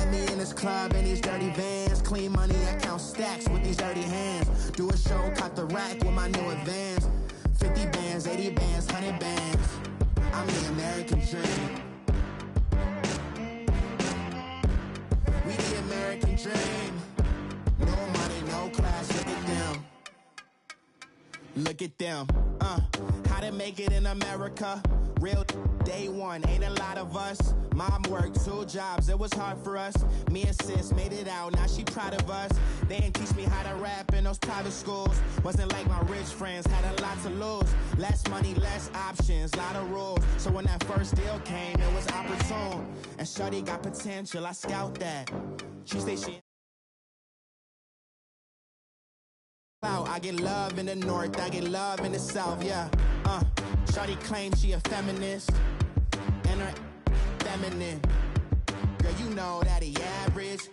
let me in this club in these dirty vans. Clean money, I count stacks with these dirty hands. Do a show, caught the rack with my new advance. 50 bands, 80 bands, 100 bands. I'm the American dream. We the American dream. No money, no class, look at them. Look at them, how to make it in America. Real day one, ain't a lot of us. Mom worked 2 jobs, it was hard for us. Me and sis made it out, now she proud of us. They ain't teach me how to rap in those private schools. Wasn't like my rich friends, had a lot to lose. Less money, less options, lot of rules. So when that first deal came, it was opportune. And shawty got potential, I scout that. She say she I get love in the north, I get love in the south, yeah. Shawty claims she a feminist, and her feminine. Girl, you know that he average.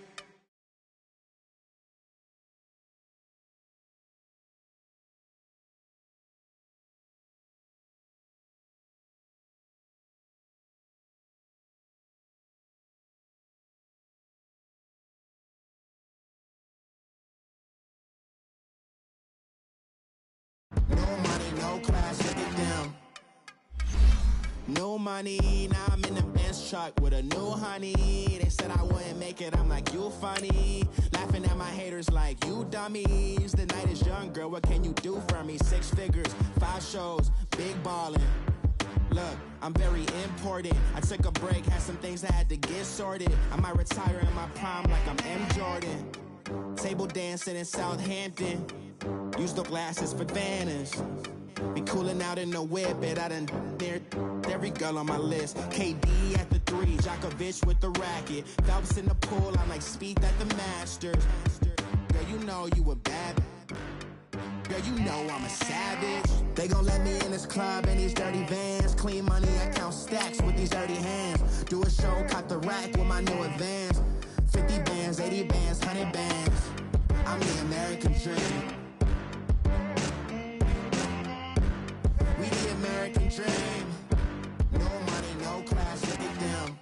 No money, no class, look at them. No money, now I'm in the Benz truck with a new honey. They said I wouldn't make it, I'm like, you funny. Laughing at my haters like, you dummies. The night is young, girl, what can you do for me? 6 figures, 5 shows, big ballin'. Look, I'm very important. I took a break, had some things I had to get sorted. I might retire in my prime like I'm M. Jordan. Table dancing in Southampton. Use the glasses for Vanish. Be cooling out in the whip, but I done dared every girl on my list. KD at the 3, Djokovic with the racket. Phelps in the pool, I'm like Speed at the Masters. Girl, you know you a bad. Girl, you know I'm a savage. They gon' let me in this club in these dirty vans. Clean money, I count stacks with these dirty hands. Do a show, caught the rack with my new advance. 50 bands, 80 bands, 100 bands. I'm the American dream. We the American dream. No money, no class, look at them.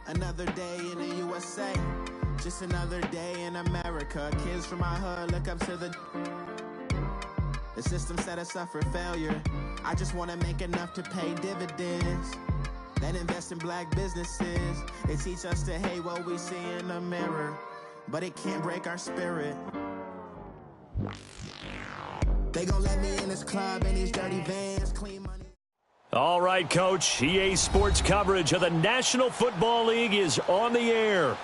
Another day in the USA. Just another day in America. Kids from my hood look up to the system set us up for failure. I just wanna make enough to pay dividends. Then invest in black businesses. They teach us to hate what we see in the mirror, but it can't break our spirit. They gon' let me in this club in these dirty vans. Clean money. All right, Coach. EA Sports coverage of the National Football League is on the air.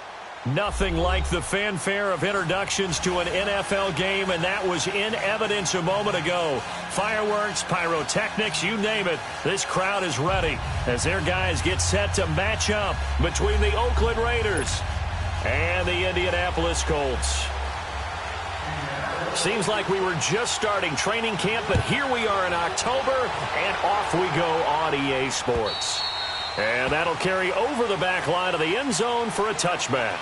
Nothing like the fanfare of introductions to an NFL game, and that was in evidence a moment ago. Fireworks, pyrotechnics, you name it. This crowd is ready as their guys get set to match up between the Oakland Raiders and the Indianapolis Colts. Seems like we were just starting training camp, but here we are in October, and off we go on EA Sports. And that'll carry over the back line of the end zone for a touchback.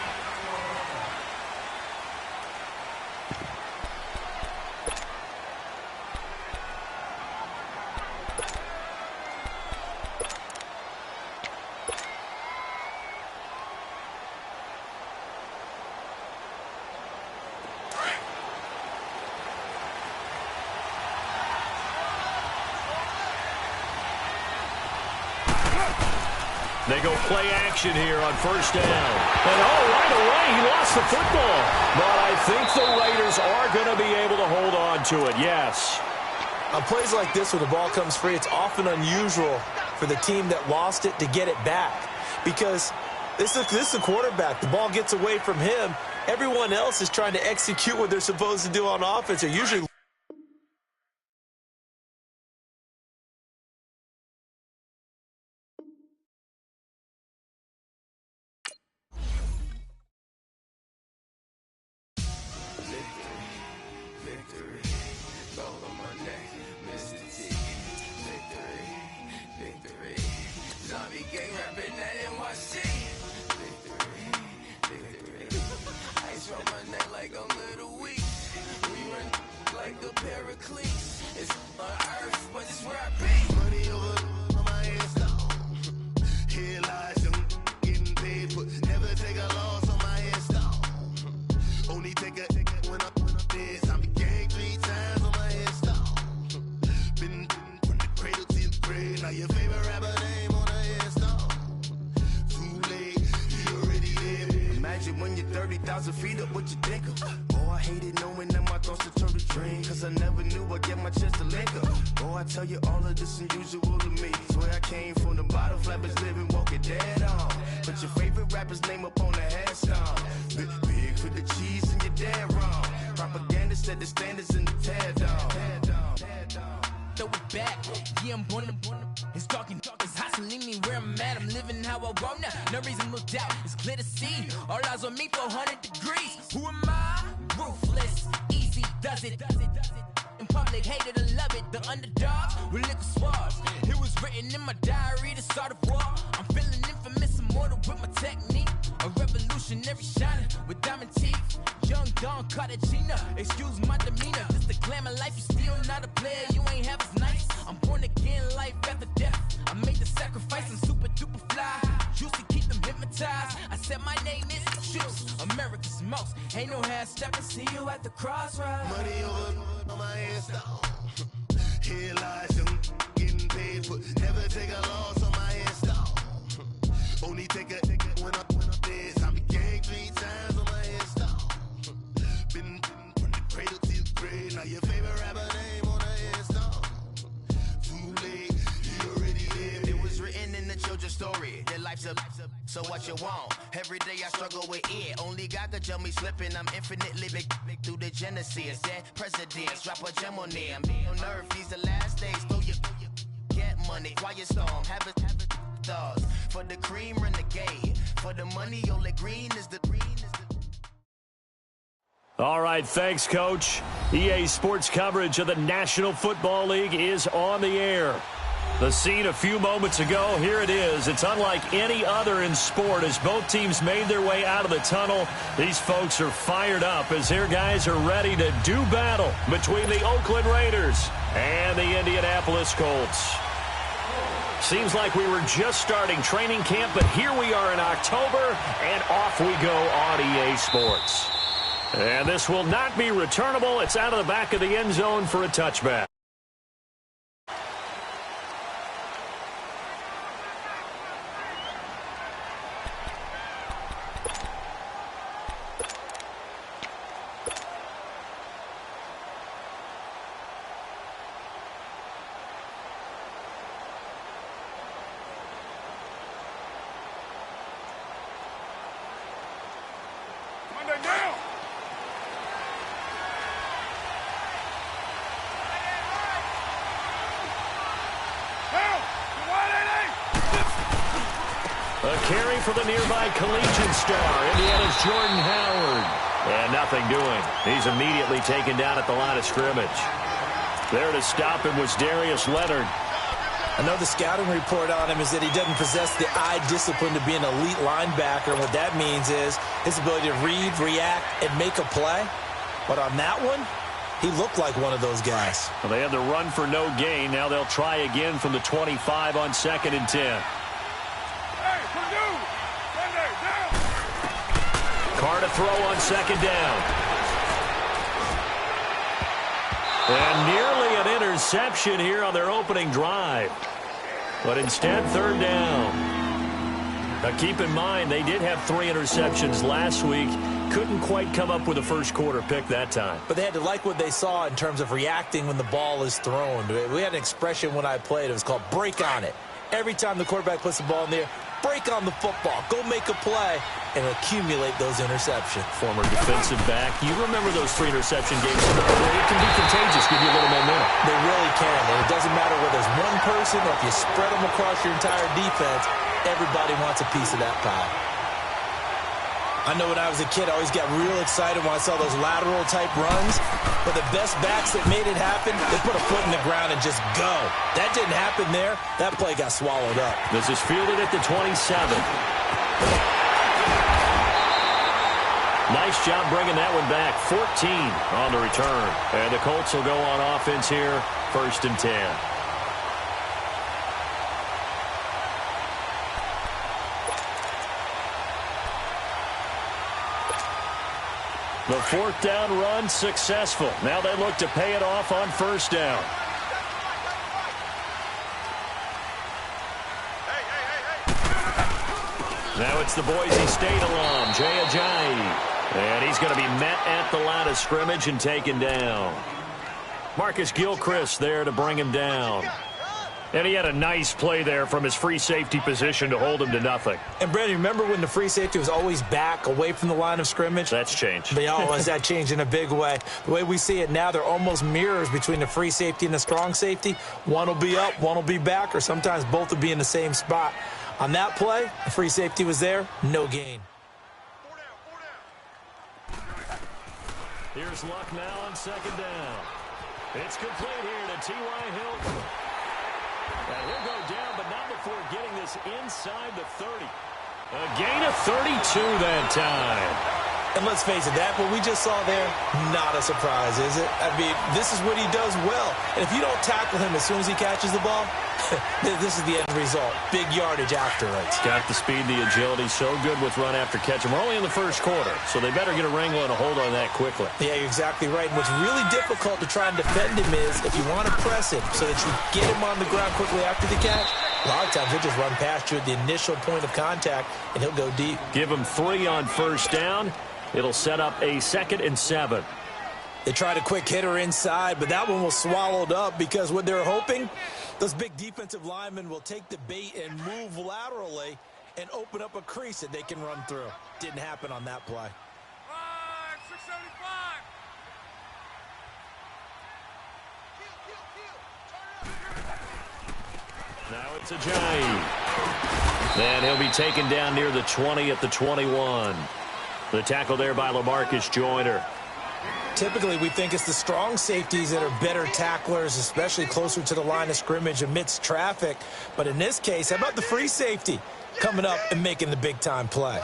They go play action here on first down. And right away, he lost the football. But I think the Raiders are going to be able to hold on to it, yes. On plays like this where the ball comes free, it's often unusual for the team that lost it to get it back. Because this is a quarterback. The ball gets away from him. Everyone else is trying to execute what they're supposed to do on offense. They're usually Money over my head, stop. Here lies them. feet up, what you think of? Oh, I hated knowing that my thoughts would turn to dream, cause I never knew I'd get my chance to link up. Oh, I tell you all of this unusual to me. Swear I came from the bottom, flappers living, walking dead on. Put your favorite rapper's name up on the headstone. Big for the cheese and you're dead wrong. Propaganda set the standards in the tear down. Throw it back, yeah, I'm born to. It's dark, it's hot, so leave me where I'm at. I'm living how I want now, no reasonable doubt. It's clear to see, all eyes on me, 400 degrees. Who am I? Ruthless, easy, does it. In public, hate it or love it. The underdogs with liquor swabs. It was written in my diary to start a war. I'm feeling infamous, immortal with my technique. A revolutionary shining with diamond teeth. Young Don Cartagena, excuse my demeanor. Just the glamour life, you still not a player, you ain't half as nice. I'm born again, life after death. I made the sacrifice, I'm super duper fly. Used to keep them hypnotized. I said my name is Juice, America's most. Ain't no half stepping, see you at the crossroads. Money over on my headstone. Here lies them getting paid for. Never take a loss on my headstone. Only take a when I'm dead. I be gang 3 times on my headstone. Been from the cradle to the grave. Now your favorite rapper name on the headstone. Too late, you already lived. It was written in the children's story. Their life's a so what you want? Every day I struggle with it. Only God could tell me slipping. I'm infinitely big through the genesis. Dead presidents, drop a gem on them. On earth, these the last days. Throw your get money, quiet storm. Have it thoughts. For the cream, renegade. For the money, only green is the green is the. All right, thanks, Coach. EA Sports coverage of the National Football League is on the air. The scene a few moments ago, here it is. It's unlike any other in sport as both teams made their way out of the tunnel. These folks are fired up as their guys are ready to do battle between the Oakland Raiders and the Indianapolis Colts. Seems like we were just starting training camp, but here we are in October, and off we go on EA Sports. And this will not be returnable. It's out of the back of the end zone for a touchback. A carry for the nearby collegiate star, Indiana's Jordan Howard. And nothing doing. He's immediately taken down at the line of scrimmage. There to stop him was Darius Leonard. I know the scouting report on him is that he doesn't possess the eye discipline to be an elite linebacker. And what that means is his ability to read, react, and make a play. But on that one, he looked like one of those guys. Well, they had the run for no gain. Now they'll try again from the 25 on 2nd and 10. Carr to throw on 2nd down. And nearly an interception here on their opening drive. But instead, 3rd down. Now keep in mind, they did have 3 interceptions last week. Couldn't quite come up with a first quarter pick that time. But they had to like what they saw in terms of reacting when the ball is thrown. We had an expression when I played. It was called break on it. Every time the quarterback puts the ball in there, break on the football. Go make a play and accumulate those interceptions. Former defensive back. You remember those 3 interception games. It can be contagious, give you a little momentum. They really can. And it doesn't matter whether it's one person or if you spread them across your entire defense, everybody wants a piece of that pie. I know when I was a kid, I always got real excited when I saw those lateral-type runs. But the best backs that made it happen, they put a foot in the ground and just go. That didn't happen there. That play got swallowed up. This is fielded at the 27. Nice job bringing that one back. 14 on the return. And the Colts will go on offense here, 1st and 10. The 4th down run successful. Now they look to pay it off on 1st down. Now it's the Boise State alum, Jay Ajayi. And he's going to be met at the line of scrimmage and taken down. Marcus Gilchrist there to bring him down. And he had a nice play there from his free safety position to hold him to nothing. And, Brandon, remember when the free safety was always back away from the line of scrimmage? That's changed. That changed in a big way. The way we see it now, they're almost mirrors between the free safety and the strong safety. One will be up, one will be back, or sometimes both will be in the same spot. On that play, the free safety was there, no gain. Here's Luck now on second down. It's complete here to T.Y. Hilton. And he'll go down, but not before getting this inside the 30. A gain of 32 that time. And let's face it, that what we just saw there, not a surprise, is it? I mean, this is what he does well. And if you don't tackle him as soon as he catches the ball, this is the end result. Big yardage after it. Got the speed, the agility, so good with run after catch. And we're only in the first quarter, so they better get a wrangle and a hold on that quickly. Yeah, you're exactly right. And what's really difficult to try and defend him is if you want to press him so that you get him on the ground quickly after the catch, a lot of times he'll just run past you at the initial point of contact, and he'll go deep. Give him 3 on first down. It'll set up a 2nd and 7. They tried a quick hitter inside, but that one was swallowed up because what they're hoping, those big defensive linemen will take the bait and move laterally and open up a crease that they can run through. Didn't happen on that play. 675. Now it's Ajayi. Then he'll be taken down near the 20 at the 21. The tackle there by LaMarcus Joyner. Typically, we think it's the strong safeties that are better tacklers, especially closer to the line of scrimmage amidst traffic. But in this case, how about the free safety coming up and making the big-time play?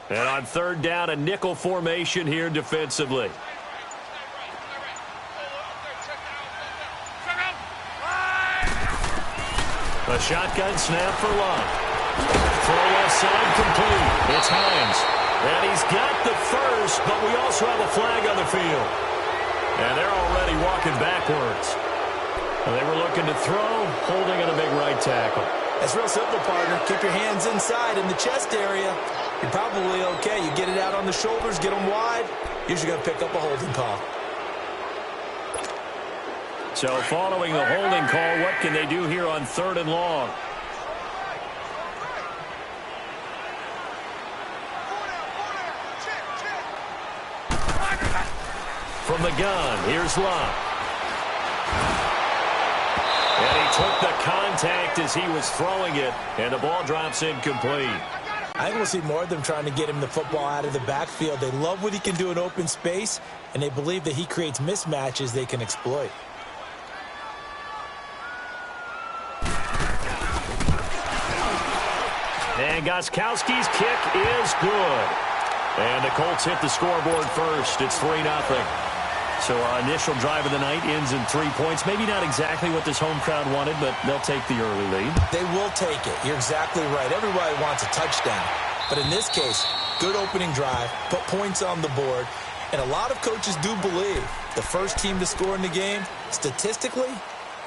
And on third down, a nickel formation here defensively. A shotgun snap for Luck. Throw left side complete. It's Hines. And he's got the first, but we also have a flag on the field. And they're already walking backwards. And they were looking to throw, holding on a big right tackle. That's real simple, partner. Keep your hands inside in the chest area. You're probably okay. You get it out on the shoulders, get them wide. Usually going to pick up a holding call. So following the holding call, what can they do here on 3rd and long? From the gun, here's Luck. And he took the contact as he was throwing it, and the ball drops incomplete. I think we'll see more of them trying to get him the football out of the backfield. They love what he can do in open space, and they believe that he creates mismatches they can exploit. And Gostkowski's kick is good. And the Colts hit the scoreboard first. It's 3-0. So our initial drive of the night ends in 3 points. Maybe not exactly what this home crowd wanted, but they'll take the early lead. They will take it. You're exactly right. Everybody wants a touchdown. But in this case, good opening drive, put points on the board, and a lot of coaches do believe the first team to score in the game, statistically,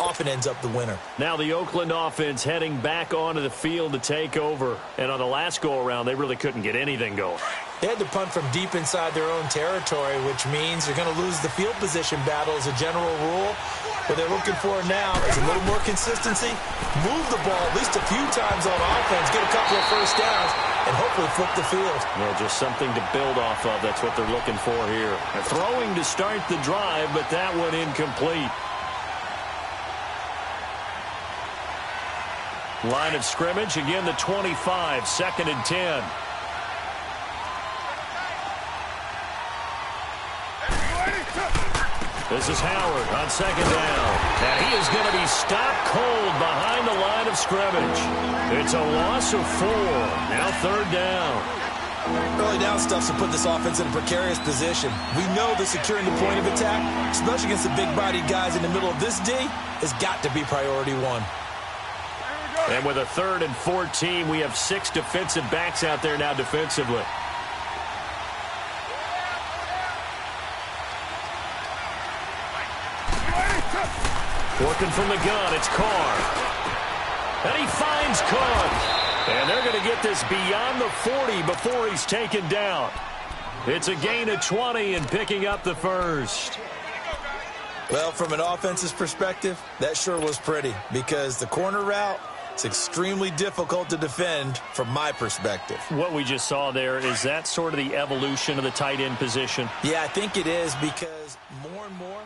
often ends up the winner. Now the Oakland offense heading back onto the field to take over. And on the last go-around, they really couldn't get anything going. They had to punt from deep inside their own territory, which means you're going to lose the field position battle as a general rule. What they're looking for now is a little more consistency, move the ball at least a few times on offense, get a couple of first downs, and hopefully flip the field. Yeah, just something to build off of. That's what they're looking for here. Throwing to start the drive, but that one incomplete. Line of scrimmage, again the 25, 2nd and 10. This is Howard on 2nd down. And he is going to be stopped cold behind the line of scrimmage. It's a loss of 4. Now 3rd down. Early down stuff's to put this offense in a precarious position. We know that securing the point of attack, especially against the big-bodied guys in the middle of this D, has got to be priority 1. And with a 3rd and 14, we have 6 defensive backs out there now defensively. Working from the gun, it's Carr. And he finds Cook. And they're going to get this beyond the 40 before he's taken down. It's a gain of 20 and picking up the first. Well, from an offense's perspective, that sure was pretty because the corner route is extremely difficult to defend from my perspective. What we just saw there, is that sort of the evolution of the tight end position? Yeah, I think it is because more and more,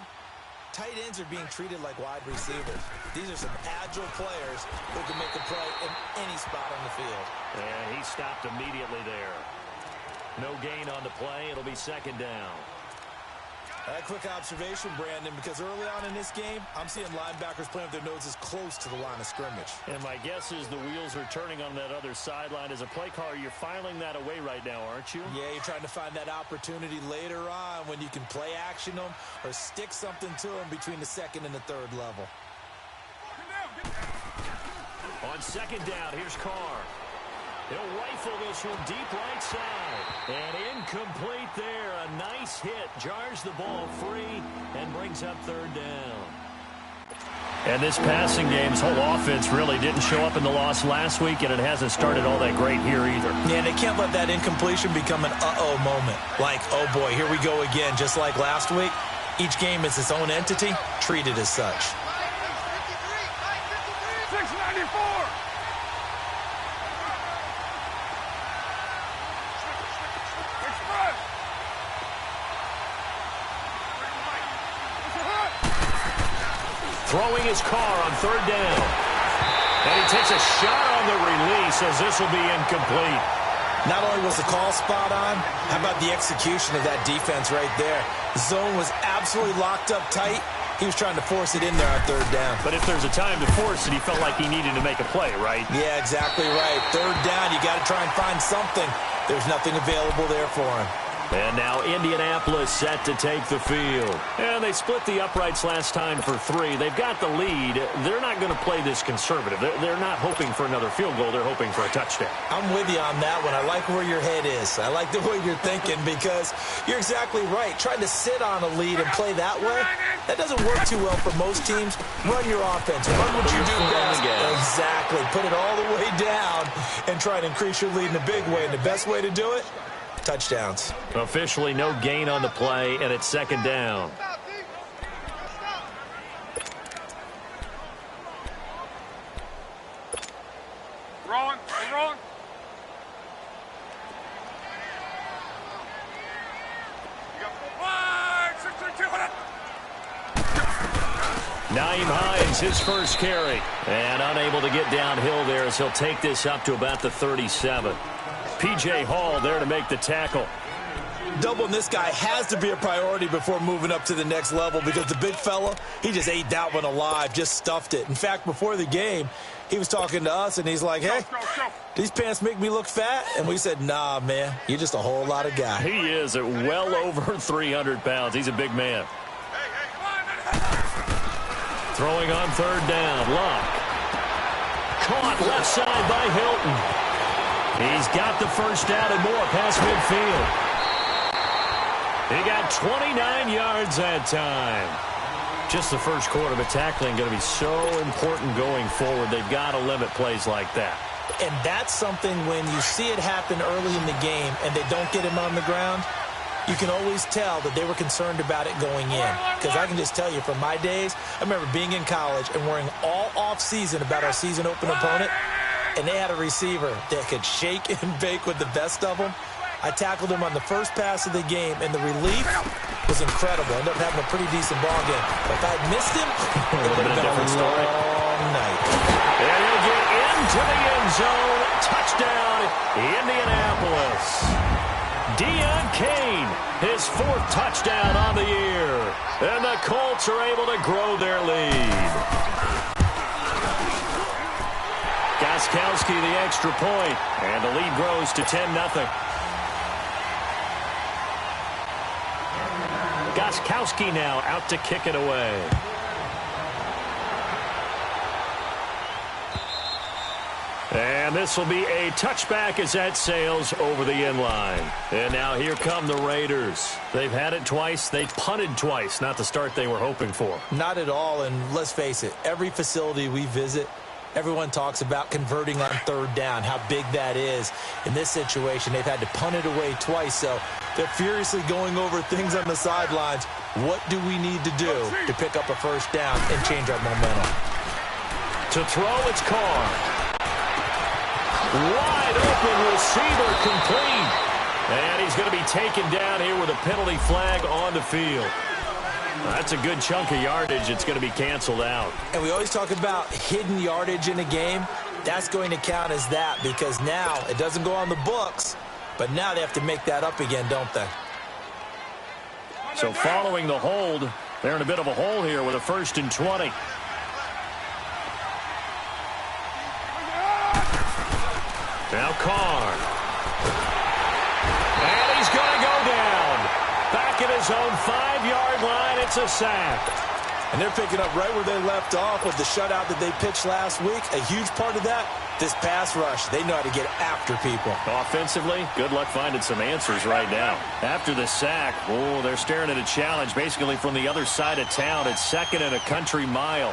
tight ends are being treated like wide receivers. These are some agile players who can make a play in any spot on the field. And he stopped immediately there. No gain on the play. It'll be 2nd down. A quick observation, Brandon, because early on in this game, I'm seeing linebackers playing with their noses close to the line of scrimmage. And my guess is the wheels are turning on that other sideline. As a play caller, you're filing that away right now, aren't you? Yeah, you're trying to find that opportunity later on when you can play action them or stick something to them between the 2nd and the 3rd level. On 2nd down, here's Carr. He'll rifle this one deep right side. And incomplete there. A nice hit. Jars the ball free and brings up 3rd down. And this passing game's whole offense really didn't show up in the loss last week, and it hasn't started all that great here either. Yeah, and they can't let that incompletion become an uh-oh moment. Like, oh boy, here we go again. Just like last week, each game is its own entity, treated as such. 694! Throwing his Carr on 3rd down. And he takes a shot on the release as this will be incomplete. Not only was the call spot on, how about the execution of that defense right there? The zone was absolutely locked up tight. He was trying to force it in there on 3rd down. But if there's a time to force it, he felt like he needed to make a play, right? Yeah, exactly right. 3rd down, you got to try and find something. There's nothing available there for him. And now Indianapolis set to take the field. And they split the uprights last time for 3. They've got the lead. They're not going to play this conservative. They're not hoping for another field goal. They're hoping for a touchdown. I'm with you on that one. I like where your head is. I like the way you're thinking because you're exactly right. Trying to sit on a lead and play that way, that doesn't work too well for most teams. Run your offense. Run what you do best. Exactly. Put it all the way down and try to increase your lead in a big way. And the best way to do it, touchdowns. Officially no gain on the play, and it's 2nd down. Wrong. Wrong. You got 632. Nyheim Hines, his first carry. And unable to get downhill there as he'll take this up to about the 37. P.J. Hall there to make the tackle. Doubling this guy has to be a priority before moving up to the next level because the big fella, he just ate that one alive, just stuffed it. In fact, before the game, he was talking to us, and he's like, hey, these pants make me look fat? And we said, nah, man, you're just a whole lot of guy. He is at well over 300 pounds. He's a big man. Throwing on 3rd down, Luck. Caught left side by Hilton. He's got the first down and more past midfield. He got 29 yards that time. Just the first quarter, but tackling going to be so important going forward. They've got to limit plays like that. And that's something when you see it happen early in the game and they don't get him on the ground, you can always tell that they were concerned about it going in. Because I can just tell you from my days, I remember being in college and worrying all off-season about our season open opponent. And they had a receiver that could shake and bake with the best of them. I tackled him on the first pass of the game, and the relief was incredible. Ended up having a pretty decent ball game. But if I had missed him, it would have been a long night. And he'll get into the end zone. Touchdown, Indianapolis. Deon Cain, his 4th touchdown on the year. And the Colts are able to grow their lead. Gostkowski the extra point, and the lead grows to 10-0. Gostkowski now out to kick it away. And this will be a touchback as that sails over the end line. And now here come the Raiders. They've had it twice. They've punted twice. Not the start they were hoping for. Not at all, and let's face it, every facility we visit, everyone talks about converting on third down, how big that is. In this situation, they've had to punt it away twice, so they're furiously going over things on the sidelines. What do we need to do to pick up a first down and change our momentum? To throw, it's Carr. Wide open receiver, complete. And he's going to be taken down here with a penalty flag on the field. That's a good chunk of yardage. It's going to be canceled out. And we always talk about hidden yardage in a game. That's going to count as that because now it doesn't go on the books, but now they have to make that up again, don't they? So following the hold, they're in a bit of a hole here with a 1st and 20. Now Carr. And he's going to go down. Back at his own 5-yard line, it's a sack. And they're picking up right where they left off with the shutout that they pitched last week. A huge part of that, this pass rush. They know how to get after people. Offensively, good luck finding some answers right now. After the sack, they're staring at a challenge basically from the other side of town. It's 2nd and a country mile.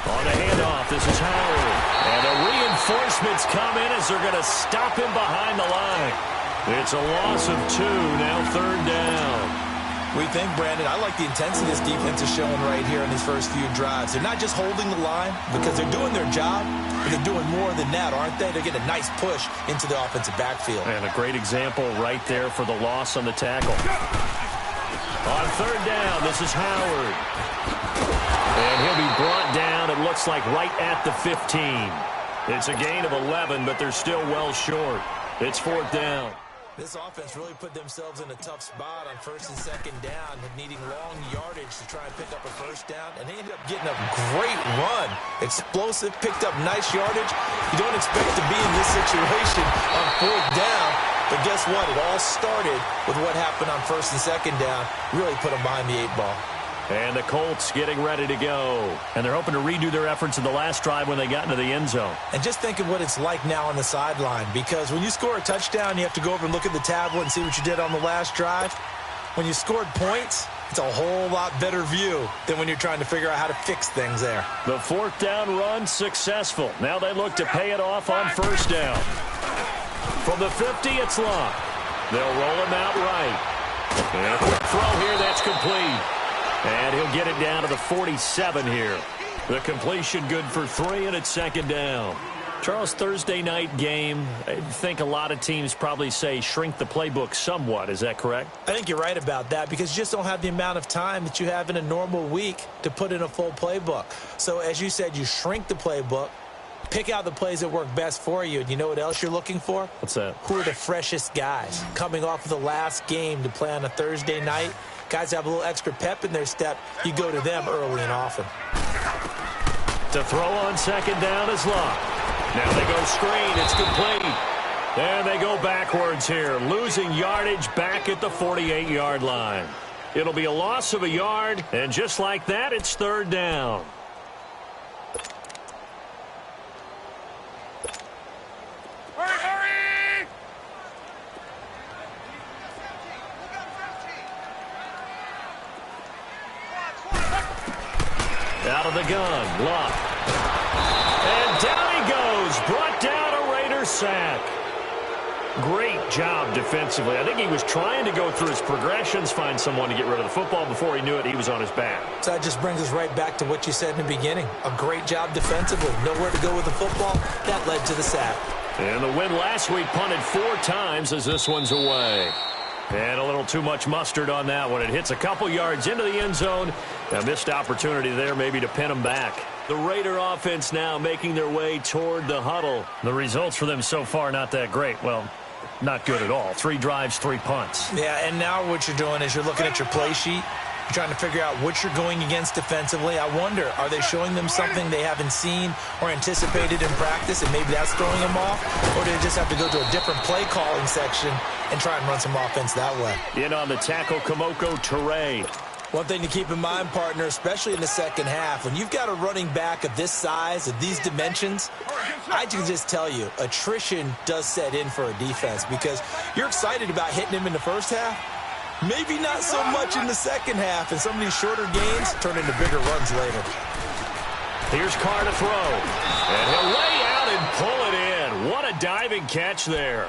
On the handoff, this is Howard. And the reinforcements come in as they're going to stop him behind the line. It's a loss of 2, now 3rd down. We think, Brandon, I like the intensity this defense is showing right here in these first few drives. They're not just holding the line because they're doing their job, but they're doing more than that, aren't they? They're getting a nice push into the offensive backfield. And a great example right there for the loss on the tackle. On 3rd down, this is Howard. And he'll be brought down, it looks like, right at the 15. It's a gain of 11, but they're still well short. It's 4th down. This offense really put themselves in a tough spot on 1st and 2nd down, needing long yardage to try and pick up a first down, and they ended up getting a great run. Explosive, picked up nice yardage. You don't expect to be in this situation on 4th down, but guess what? It all started with what happened on 1st and 2nd down. Really put them behind the 8 ball. And the Colts getting ready to go. And they're hoping to redo their efforts in the last drive when they got into the end zone. And just think of what it's like now on the sideline, because when you score a touchdown, you have to go over and look at the tablet and see what you did on the last drive. When you scored points, it's a whole lot better view than when you're trying to figure out how to fix things there. The 4th down run successful. Now they look to pay it off on 1st down. From the 50, it's Locke. They'll roll him out right. And a quick throw here, that's complete. And he'll get it down to the 47 here. The completion good for 3, and it's 2nd down. Charles, Thursday night game, I think a lot of teams probably say shrink the playbook somewhat. Is that correct? I think you're right about that because you just don't have the amount of time that you have in a normal week to put in a full playbook. So as you said, you shrink the playbook, pick out the plays that work best for you. And you know what else you're looking for? What's that? Who are the freshest guys coming off of the last game to play on a Thursday night? Guys have a little extra pep in their step. You go to them early and often. To throw on 2nd down is Locke. Now they go screen. It's complete. And they go backwards here, losing yardage back at the 48-yard line. It'll be a loss of a yard, and just like that, it's 3rd down. Out of the gun, Locke. And down he goes, brought down a Raider sack. Great job defensively. I think he was trying to go through his progressions, find someone to get rid of the football. Before he knew it, he was on his back. So that just brings us right back to what you said in the beginning. A great job defensively. Nowhere to go with the football. That led to the sack. And the win last week, punted 4 times as this one's away. And a little too much mustard on that one. It hits a couple yards into the end zone. A missed opportunity there maybe to pin them back. The Raider offense now making their way toward the huddle. The results for them so far not that great. Well, not good at all. 3 drives, 3 punts. Yeah, and now what you're doing is you're looking at your play sheet. You're trying to figure out what you're going against defensively. I wonder, are they showing them something they haven't seen or anticipated in practice, and maybe that's throwing them off? Or do they just have to go to a different play calling section and try and run some offense that way? In on the tackle, Kamoko Toure. One thing to keep in mind, partner, especially in the second half, when you've got a running back of this size, of these dimensions, I can just tell you, attrition does set in for a defense because you're excited about hitting him in the first half. Maybe not so much in the second half, and some of these shorter gains turn into bigger runs later. Here's Carr to throw. And he'll lay out and pull it in. What a diving catch there.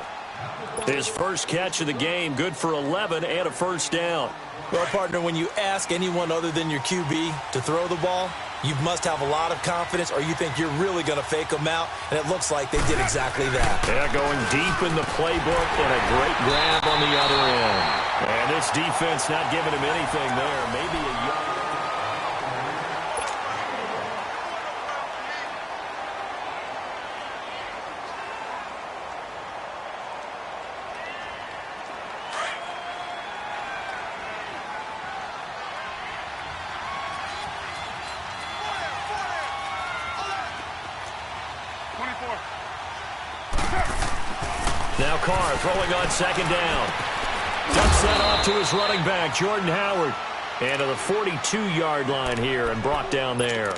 His first catch of the game, good for 11 and a first down. Well, partner, when you ask anyone other than your QB to throw the ball, you must have a lot of confidence or you think you're really going to fake them out, and it looks like they did exactly that. Yeah, going deep in the playbook and a great grab on the other end. And this defense not giving him anything there. Maybe a yard. Now Carr throwing on second down. Dumps that off to his running back, Jordan Howard. And to the 42-yard line here and brought down there.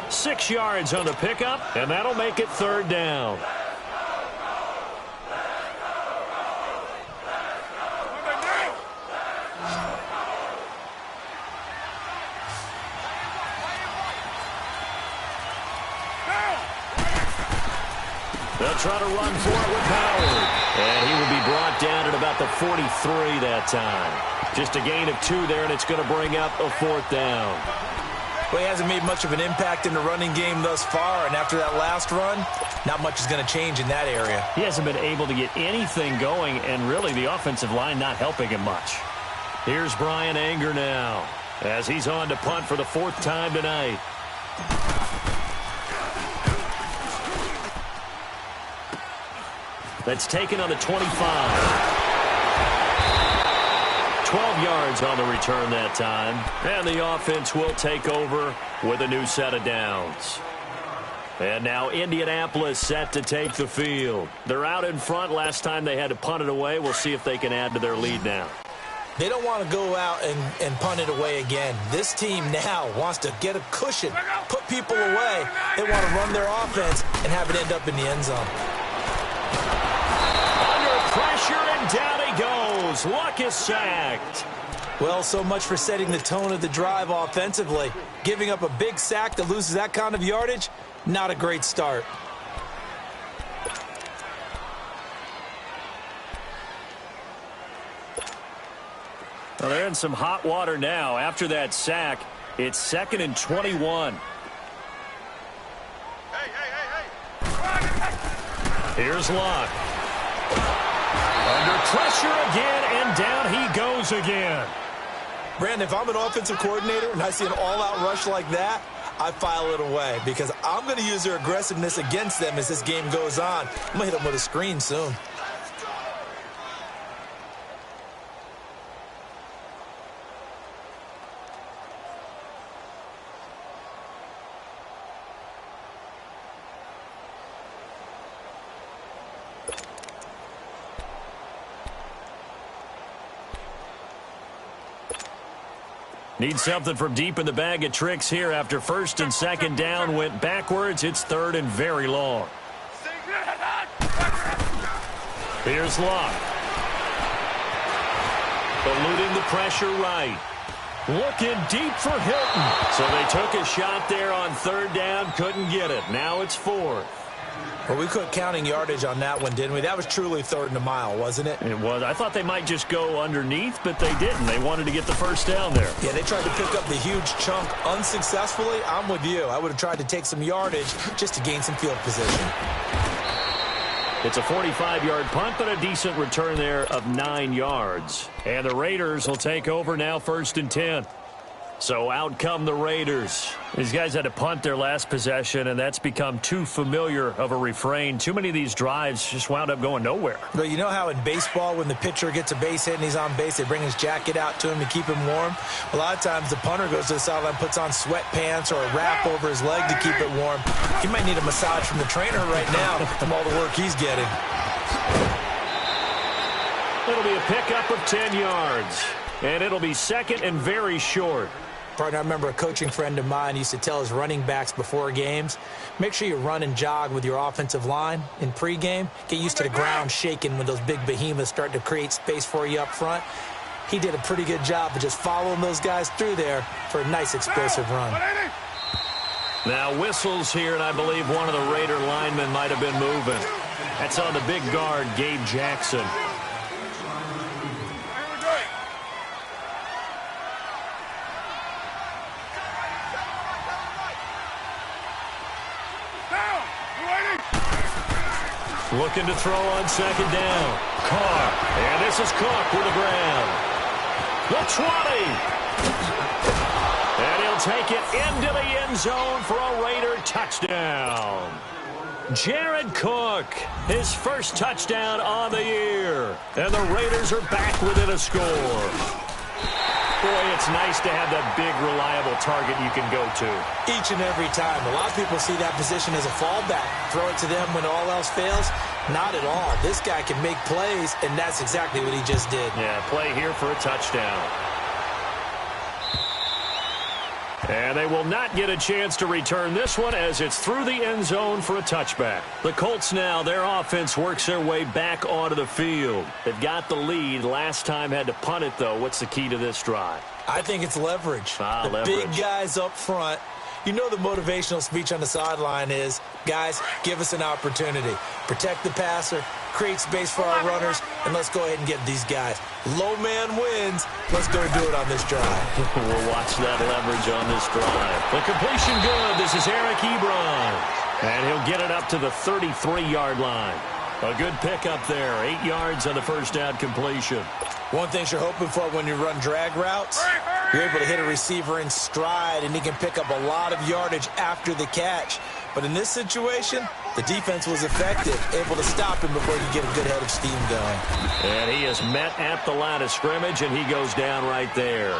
6 yards on the pickup, and that'll make it third down. They'll try to run for it with Howard. And he will be brought down at about the 43 that time. Just a gain of 2 there, and it's going to bring up a fourth down. Well, he hasn't made much of an impact in the running game thus far, and after that last run, not much is going to change in that area. He hasn't been able to get anything going, and really the offensive line not helping him much. Here's Brian Anger now, as he's on to punt for the 4th time tonight. That's taken on the 25. 12 yards on the return that time. And the offense will take over with a new set of downs. And now Indianapolis set to take the field. They're out in front. Last time they had to punt it away. We'll see if they can add to their lead now. They don't want to go out and punt it away again. This team now wants to get a cushion, put people away. They want to run their offense and have it end up in the end zone. Pressure, and down he goes. Luck is sacked. Well, so much for setting the tone of the drive offensively. Giving up a big sack that loses that kind of yardage, not a great start. Well, they're in some hot water now. After that sack, it's 2nd and 21. Here's Luck. Under pressure again, and down he goes again. Brandon, if I'm an offensive coordinator and I see an all-out rush like that, I file it away because I'm going to use their aggressiveness against them as this game goes on. I'm going to hit them with a screen soon. Need something from deep in the bag of tricks here after 1st and 2nd down went backwards. It's 3rd and very long. Here's Luck. Eluding the pressure right. Looking deep for Hilton. So they took a shot there on 3rd down, couldn't get it. Now it's 4th. Well, we quit counting yardage on that one, didn't we? That was truly 3rd and a mile, wasn't it? It was. I thought they might just go underneath, but they didn't. They wanted to get the first down there. Yeah, they tried to pick up the huge chunk unsuccessfully. I'm with you. I would have tried to take some yardage just to gain some field position. It's a 45-yard punt, but a decent return there of 9 yards. And the Raiders will take over now 1st and 10. So out come the Raiders. These guys had to punt their last possession, and that's become too familiar of a refrain. Too many of these drives just wound up going nowhere. But you know how in baseball, when the pitcher gets a base hit and he's on base, they bring his jacket out to him to keep him warm? A lot of times the punter goes to the sideline, puts on sweatpants or a wrap over his leg to keep it warm. He might need a massage from the trainer right now from all the work he's getting. It'll be a pickup of 10 yards. And it'll be second and very short. Partner, I remember a coaching friend of mine used to tell his running backs before games, make sure you run and jog with your offensive line in pregame. Get used to the ground shaking when those big behemoths start to create space for you up front. He did a pretty good job of just following those guys through there for a nice explosive run. Now whistles here, and I believe one of the Raider linemen might have been moving. That's on the big guard, Gabe Jackson. Looking to throw on second down. Carr. And this is Cook with the ground. The 20. And he'll take it into the end zone for a Raider touchdown. Jared Cook, his first touchdown on the year. And the Raiders are back within a score. Boy, it's nice to have that big, reliable target you can go to. Each and every time. A lot of people see that position as a fallback. Throw it to them when all else fails. Not at all. This guy can make plays, and that's exactly what he just did. Yeah, play here for a touchdown. And they will not get a chance to return this one as it's through the end zone for a touchback. The Colts now, their offense works their way back onto the field. They've got the lead. Last time had to punt it, though. What's the key to this drive? I think it's leverage. Leverage. Big guys up front. You know the motivational speech on the sideline is, guys, give us an opportunity. Protect the passer, create space for our runners, and let's go ahead and get these guys. Low man wins. Let's go do it on this drive. We'll watch that leverage on this drive. The completion good. This is Eric Ebron. And he'll get it up to the 33-yard line. A good pickup there. 8 yards on the first down completion. One thing you're hoping for when you run drag routes, you're able to hit a receiver in stride, and he can pick up a lot of yardage after the catch. But in this situation, the defense was effective, able to stop him before he could get a good head of steam going. And he is met at the line of scrimmage, and he goes down right there.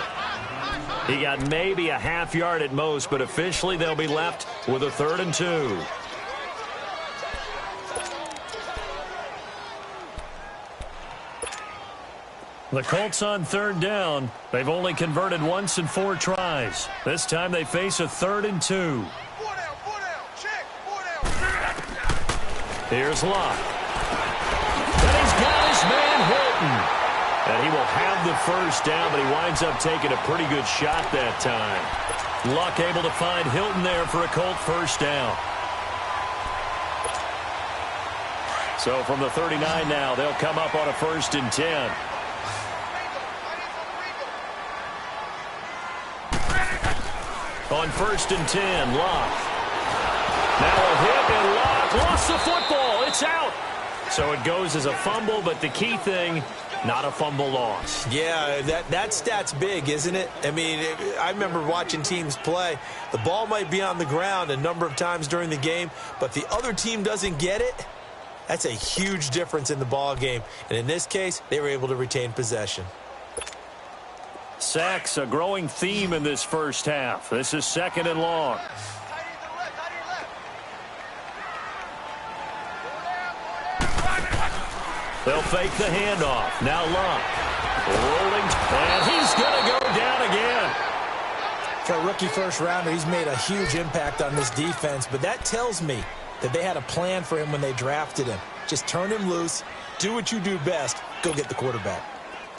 He got maybe a half yard at most, but officially they'll be left with a 3rd and 2. The Colts on 3rd down. They've only converted once in 4 tries. This time they face a 3rd and 2. Here's Locke. And he's got his man Hilton. And he will have the first down, but he winds up taking a pretty good shot that time. Luck able to find Hilton there for a Colt first down. So from the 39 now, they'll come up on a 1st and 10. On 1st and 10, Locke. Now a hit, and Locke lost the football. It's out. So it goes as a fumble, but the key thing, not a fumble loss. Yeah, that stat's big, isn't it? I mean, I remember watching teams play. The ball might be on the ground a number of times during the game, but the other team doesn't get it. That's a huge difference in the ball game. And in this case, they were able to retain possession. Sacks, a growing theme in this first half. This is 2nd and long. They'll fake the handoff. Now Locke. Rolling, and he's going to go down again. For a rookie first-rounder, he's made a huge impact on this defense, but that tells me that they had a plan for him when they drafted him. Just turn him loose, do what you do best, go get the quarterback.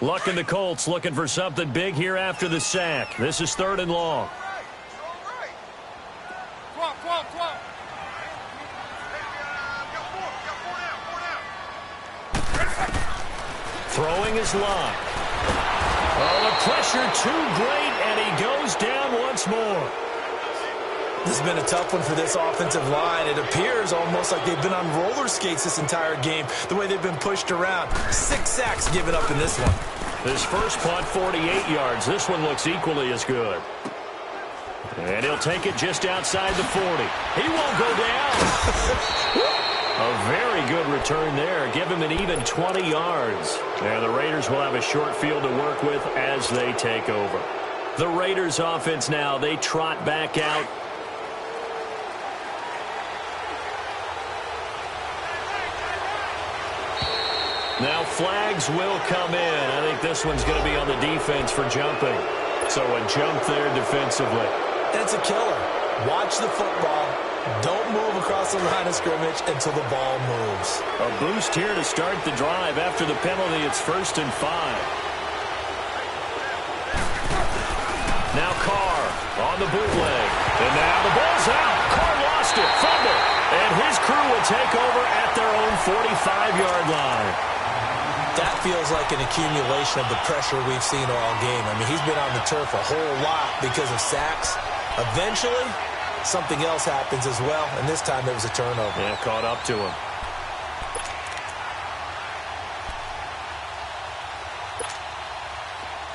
Luck and the Colts looking for something big here after the sack. This is 3rd and long. Throwing is Locke. Oh, the pressure too great, and he goes down once more. This has been a tough one for this offensive line. It appears almost like they've been on roller skates this entire game, the way they've been pushed around. 6 sacks given up in this one. His first punt, 48 yards. This one looks equally as good. And he'll take it just outside the 40. He won't go down. A very good return there. Give him an even 20 yards. And the Raiders will have a short field to work with as they take over. The Raiders offense now, they trot back out. Now flags will come in. I think this one's going to be on the defense for jumping. So a jump there defensively. That's a killer. Watch the football. Don't move across the line of scrimmage until the ball moves. A boost here to start the drive. After the penalty, it's 1st and 5. Now Carr on the bootleg. And now the ball's out. Carr lost it. Fumble. And his crew will take over at their own 45-yard line. That feels like an accumulation of the pressure we've seen all game. I mean, he's been on the turf a whole lot because of sacks. Eventually, something else happens as well, and this time it was a turnover. Yeah, caught up to him.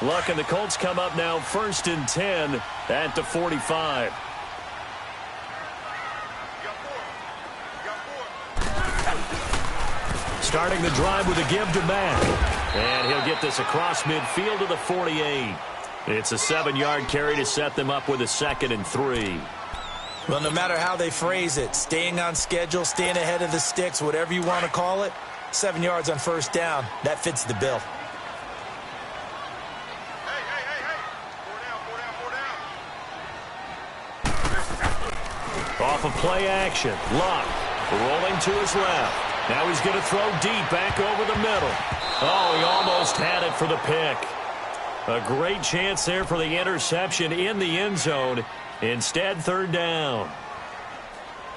Luck and the Colts come up now 1st and 10 at the 45. Starting the drive with a give to Mack. And he'll get this across midfield to the 48. It's a 7-yard carry to set them up with a 2nd and 3. Well, no matter how they phrase it, staying on schedule, staying ahead of the sticks, whatever you want to call it, 7 yards on 1st down, that fits the bill. Off of play action. Luck rolling to his left. Now he's going to throw deep back over the middle. Oh, he almost had it for the pick. A great chance there for the interception in the end zone. Instead, 3rd down.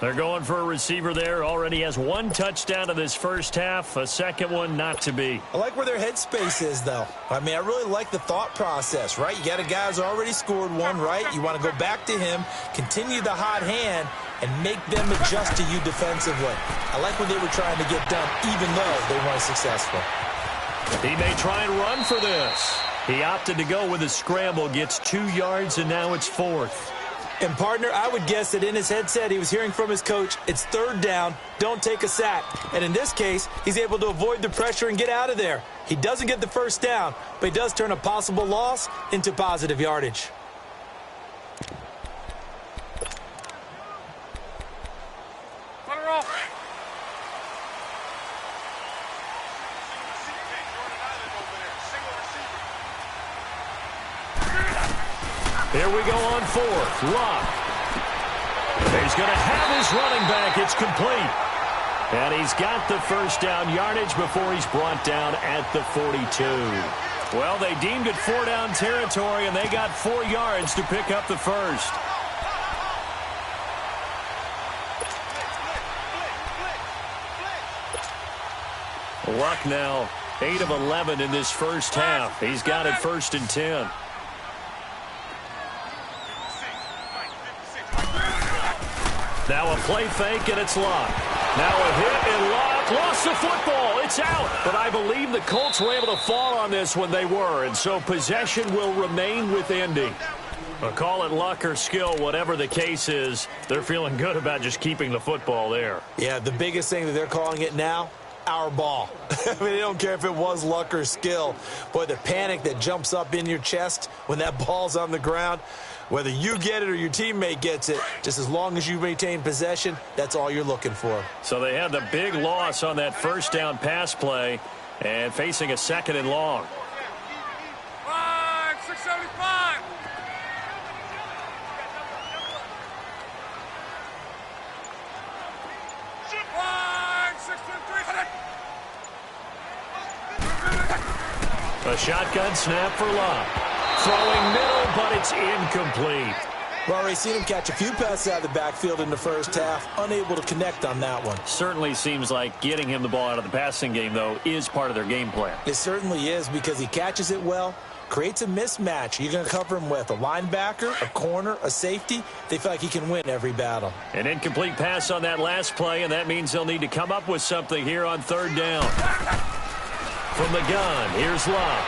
They're going for a receiver there. Already has 1 touchdown in this first half. A second one not to be. I like where their headspace is, though. I mean, I really like the thought process, right? You got a guy who's already scored one, right? You want to go back to him, continue the hot hand, and make them adjust to you defensively. I like what they were trying to get done, even though they weren't successful. He may try and run for this. He opted to go with a scramble, gets 2 yards, and now it's 4th. And, partner, I would guess that in his headset he was hearing from his coach, it's 3rd down, don't take a sack. And in this case, he's able to avoid the pressure and get out of there. He doesn't get the 1st down, but he does turn a possible loss into positive yardage. Let her off. Here we go on 4th. Luck. He's going to have his running back. It's complete. And he's got the 1st down yardage before he's brought down at the 42. Well, they deemed it 4-down territory, and they got 4 yards to pick up the 1st. Luck now 8 of 11 in this first half. He's got it 1st and 10. Now a play fake, and it's Luck. Now a hit, and Luck lost the football. It's out. But I believe the Colts were able to fall on this when they were, and so possession will remain with Indy. Call it luck or skill, whatever the case is, they're feeling good about just keeping the football there. Yeah, the biggest thing that they're calling it now, our ball. I mean, they don't care if it was luck or skill. Boy, the panic that jumps up in your chest when that ball's on the ground, whether you get it or your teammate gets it, just as long as you maintain possession, that's all you're looking for. So they had the big loss on that 1st down pass play and facing a 2nd and long. 675. A shotgun snap for Luck. Throwing middle, but it's incomplete. We've already seen him catch a few passes out of the backfield in the first half, unable to connect on that one. Certainly seems like getting him the ball out of the passing game, though, is part of their game plan. It certainly is, because he catches it well, creates a mismatch. You're going to cover him with a linebacker, a corner, a safety. They feel like he can win every battle. An incomplete pass on that last play, and that means they'll need to come up with something here on 3rd down. From the gun, here's Luck.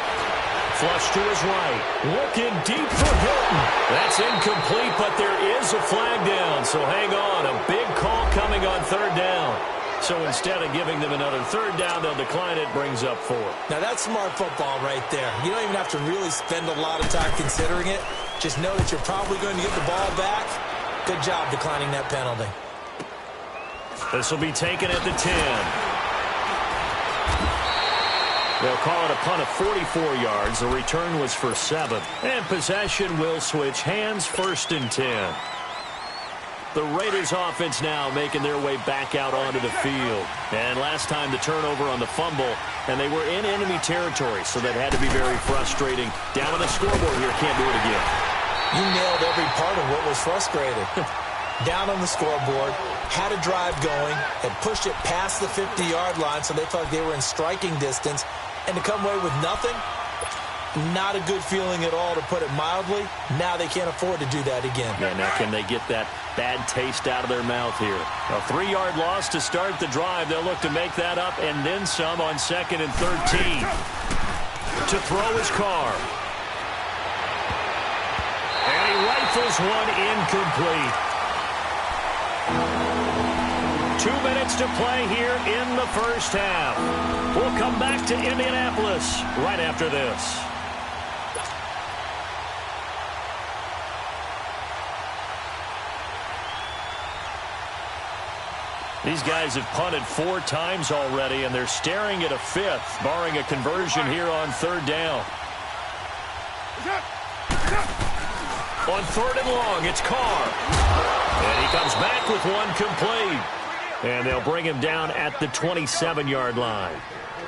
Flush to his right. Looking deep for Hilton. That's incomplete, but there is a flag down. So hang on. A big call coming on 3rd down. So instead of giving them another 3rd down, they'll decline it. Brings up 4. Now that's smart football right there. You don't even have to really spend a lot of time considering it. Just know that you're probably going to get the ball back. Good job declining that penalty. This will be taken at the 10. They'll call it a punt of 44 yards. The return was for 7. And possession will switch hands, 1st and 10. The Raiders offense now making their way back out onto the field. And last time the turnover on the fumble, and they were in enemy territory, so that had to be very frustrating. Down on the scoreboard here, can't do it again. You nailed every part of what was frustrating. Down on the scoreboard, had a drive going, had pushed it past the 50-yard line, so they thought they were in striking distance, and to come away with nothing, not a good feeling at all, to put it mildly. Now they can't afford to do that again. Yeah, now can they get that bad taste out of their mouth here? A 3-yard loss to start the drive. They'll look to make that up and then some on 2nd and 13. To throw his car. And he rifles one incomplete. 2 minutes to play here in the first half. We'll come back to Indianapolis right after this. These guys have punted 4 times already, and they're staring at a 5th, barring a conversion here on 3rd down. On 3rd and long, it's Carr. And he comes back with one complete. And they'll bring him down at the 27-yard line.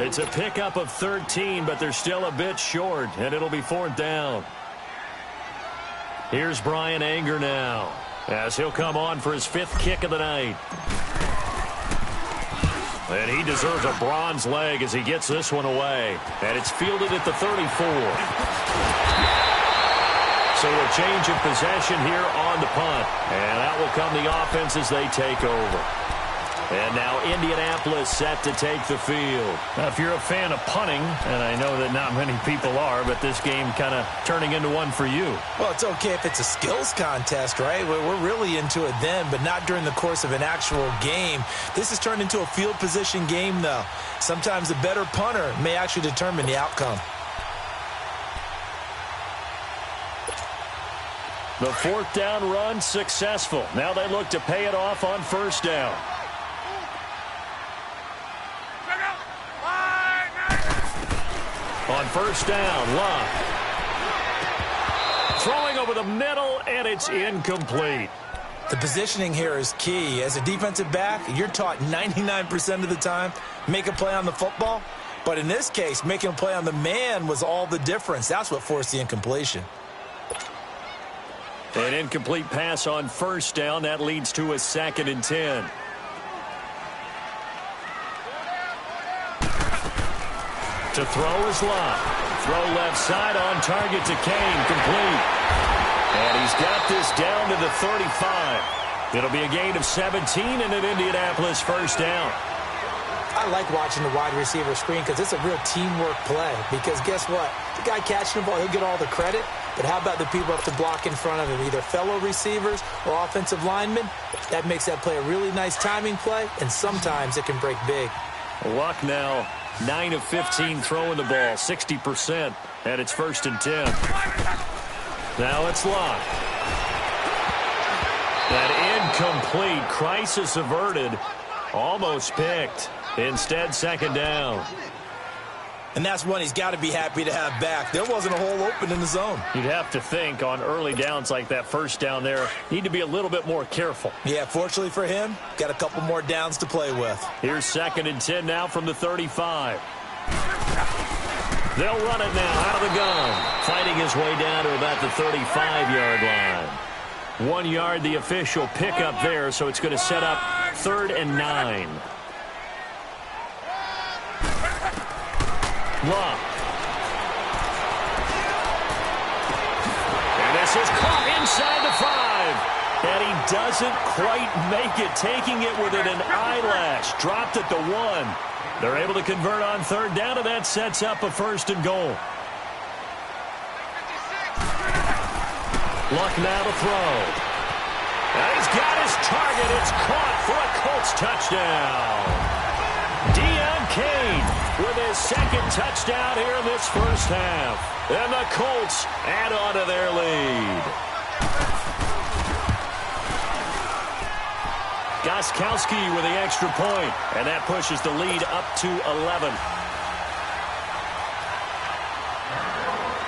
It's a pickup of 13, but they're still a bit short, and it'll be 4th down. Here's Brian Anger now, as he'll come on for his 5th kick of the night. And he deserves a bronze leg as he gets this one away. And it's fielded at the 34. So a change of possession here on the punt. And out will come the offense as they take over. And now Indianapolis set to take the field. Now, if you're a fan of punting, and I know that not many people are, but this game kind of turning into one for you. Well, it's okay if it's a skills contest, right? We're really into it then, but not during the course of an actual game. This has turned into a field position game, though. Sometimes the better punter may actually determine the outcome. The 4th down run successful. Now they look to pay it off on 1st down. On 1st down, Locke. Throwing over the middle, and it's incomplete. The positioning here is key. As a defensive back, you're taught 99% of the time, make a play on the football. But in this case, making a play on the man was all the difference. That's what forced the incompletion. An incomplete pass on 1st down. That leads to a 2nd and 10. To throw is Locke. Throw left side on target to Kane. Complete. And he's got this down to the 35. It'll be a gain of 17 and an Indianapolis 1st down. I like watching the wide receiver screen because it's a real teamwork play. Because guess what? The guy catching the ball, he'll get all the credit. But how about the people up to block in front of him, either fellow receivers or offensive linemen? That makes that play a really nice timing play, and sometimes it can break big. Luck now, 9 of 15 throwing the ball, 60%, and it's 1st and 10. Now it's Luck. That incomplete, crisis averted, almost picked. Instead, 2nd down. And that's one he's got to be happy to have back. There wasn't a hole open in the zone. You'd have to think on early downs like that 1st down there, need to be a little bit more careful. Yeah, fortunately for him, got a couple more downs to play with. Here's 2nd and 10 now from the 35. They'll run it now out of the gun. Fighting his way down to about the 35-yard line. 1 yard, the official pickup there, so it's going to set up 3rd and 9. Luck. And this is caught inside the 5. And he doesn't quite make it, taking it within an eyelash. Dropped at the 1. They're able to convert on 3rd down, and that sets up a 1st and goal. Luck now to throw. And he's got his target. It's caught for a Colts touchdown. Deon Cain with his 2nd touchdown here in this 1st half. And the Colts add on to their lead. Gostkowski with the extra point, and that pushes the lead up to 11.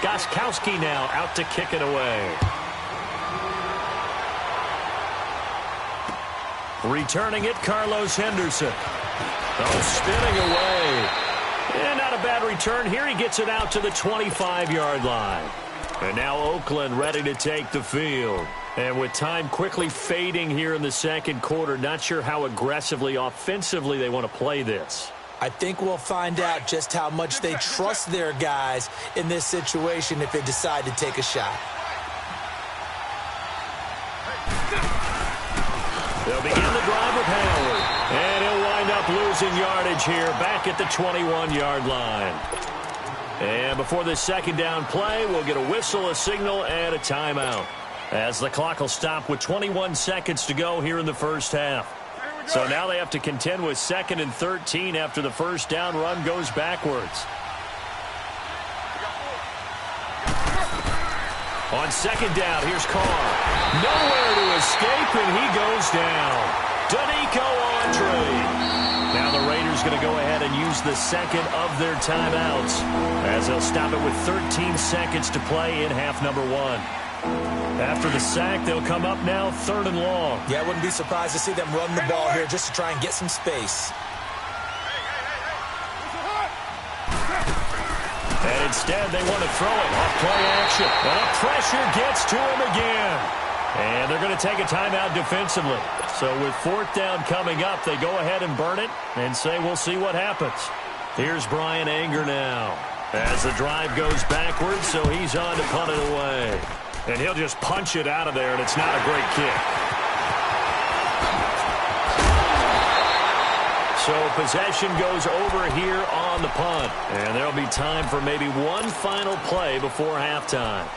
Gostkowski now out to kick it away. Returning it, Carlos Henderson. Oh, spinning away. And not a bad return here. He gets it out to the 25-yard line. And now Oakland ready to take the field. And with time quickly fading here in the second quarter, not sure how aggressively, offensively they want to play this. I think we'll find out just how much they trust their guys in this situation if they decide to take a shot. They'll begin the drive with Howard. And he'll wind up losing yardage here back at the 21-yard line. And before this second down play, we'll get a whistle, a signal, and a timeout, as the clock will stop with 21 seconds to go here in the first half. So now they have to contend with 2nd and 13 after the first down run goes backwards. On second down, here's Carr. Nowhere to escape, and he goes down. Danico Andre. Now the Raiders going to go ahead and use the second of their timeouts, as they'll stop it with 13 seconds to play in half number 1. After the sack, they'll come up now 3rd and long. Yeah, I wouldn't be surprised to see them run the ball here just to try and get some space. And instead, they want to throw it off play action. And the pressure gets to him again. And they're going to take a timeout defensively. So with 4th down coming up, they go ahead and burn it and say we'll see what happens. Here's Brian Anger now as the drive goes backwards, so he's on to punt it away. And he'll just punch it out of there, and it's not a great kick. So possession goes over here on the punt. And there'll be time for maybe one final play before halftime.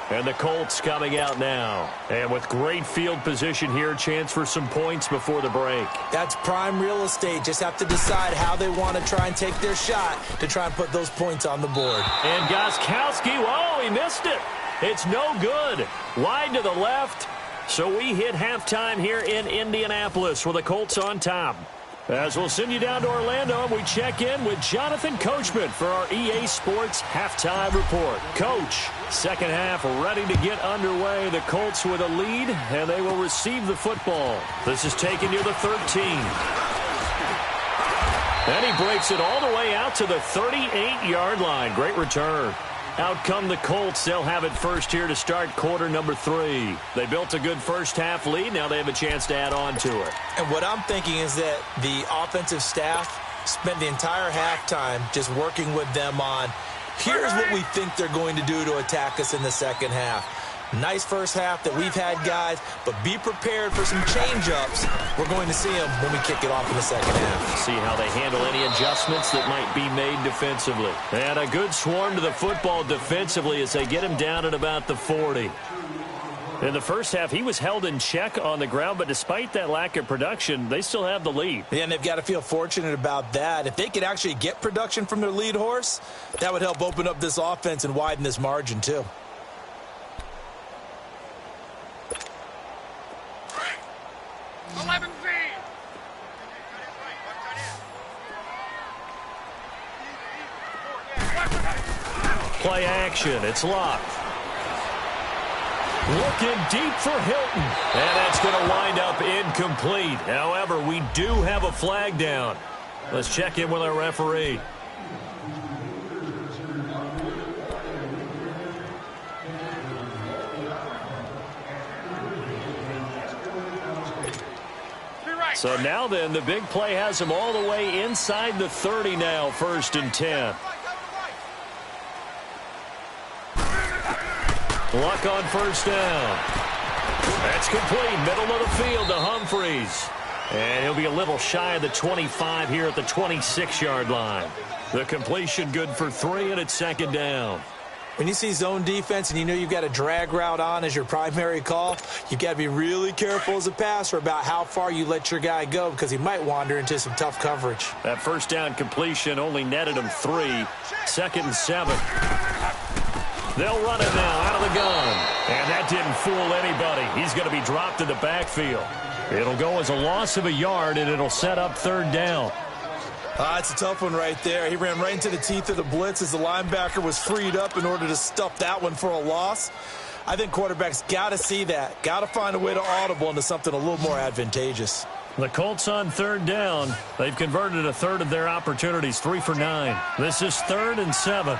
And the Colts coming out now. And with great field position here, chance for some points before the break. That's prime real estate. Just have to decide how they want to try and take their shot to try and put those points on the board. And Gostkowski, whoa, he missed it. It's no good. Wide to the left. So we hit halftime here in Indianapolis with the Colts on top. As we'll send you down to Orlando, and we check in with Jonathan Coachman for our EA Sports Halftime Report. Coach, second half ready to get underway. The Colts with a lead, and they will receive the football. This is taken near the 13. And he breaks it all the way out to the 38-yard line. Great return. Out come the Colts. They'll have it first here to start quarter number 3. They built a good first half lead. Now they have a chance to add on to it. And what I'm thinking is that the offensive staff spent the entire halftime just working with them on, here's what we think they're going to do to attack us in the second half. Nice first half that we've had, guys, but be prepared for some change-ups. We're going to see them when we kick it off in the second half. See how they handle any adjustments that might be made defensively. And a good swarm to the football defensively as they get him down at about the 40. In the first half, he was held in check on the ground, but despite that lack of production, they still have the lead. Yeah, and they've got to feel fortunate about that. If they could actually get production from their lead horse, that would help open up this offense and widen this margin, too. Play action. It's locked. Looking deep for Hilton. And that's going to wind up incomplete. However, we do have a flag down. Let's check in with our referee. So now then, the big play has him all the way inside the 30 now, 1st and 10. Luck on first down. That's complete. Middle of the field to Humphries. And he'll be a little shy of the 25 here at the 26-yard line. The completion good for 3, and it's 2nd down. When you see zone defense and you know you've got a drag route on as your primary call, you've got to be really careful as a passer about how far you let your guy go because he might wander into some tough coverage. That first down completion only netted him 3. 2nd and 7. They'll run it now out of the gun. And that didn't fool anybody. He's going to be dropped in the backfield. It'll go as a loss of a yard, and it'll set up 3rd down. It's a tough one right there. He ran right into the teeth of the blitz as the linebacker was freed up in order to stuff that one for a loss. I think quarterbacks got to see that, got to find a way to audible into something a little more advantageous. The Colts on third down. They've converted a third of their opportunities, 3 for 9. This is 3rd and 7.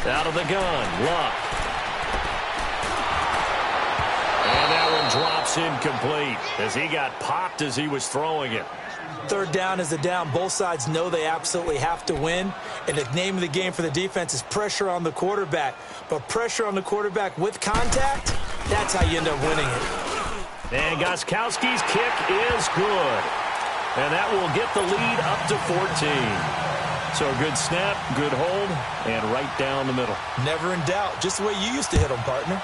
Out of the gun, Luck. And that one drops incomplete as he got popped as he was throwing it. Third down is the down. Both sides know they absolutely have to win. And the name of the game for the defense is pressure on the quarterback. But pressure on the quarterback with contact, that's how you end up winning it. And Gostkowski's kick is good. And that will get the lead up to 14. So a good snap, good hold, and right down the middle. Never in doubt. Just the way you used to hit them, partner.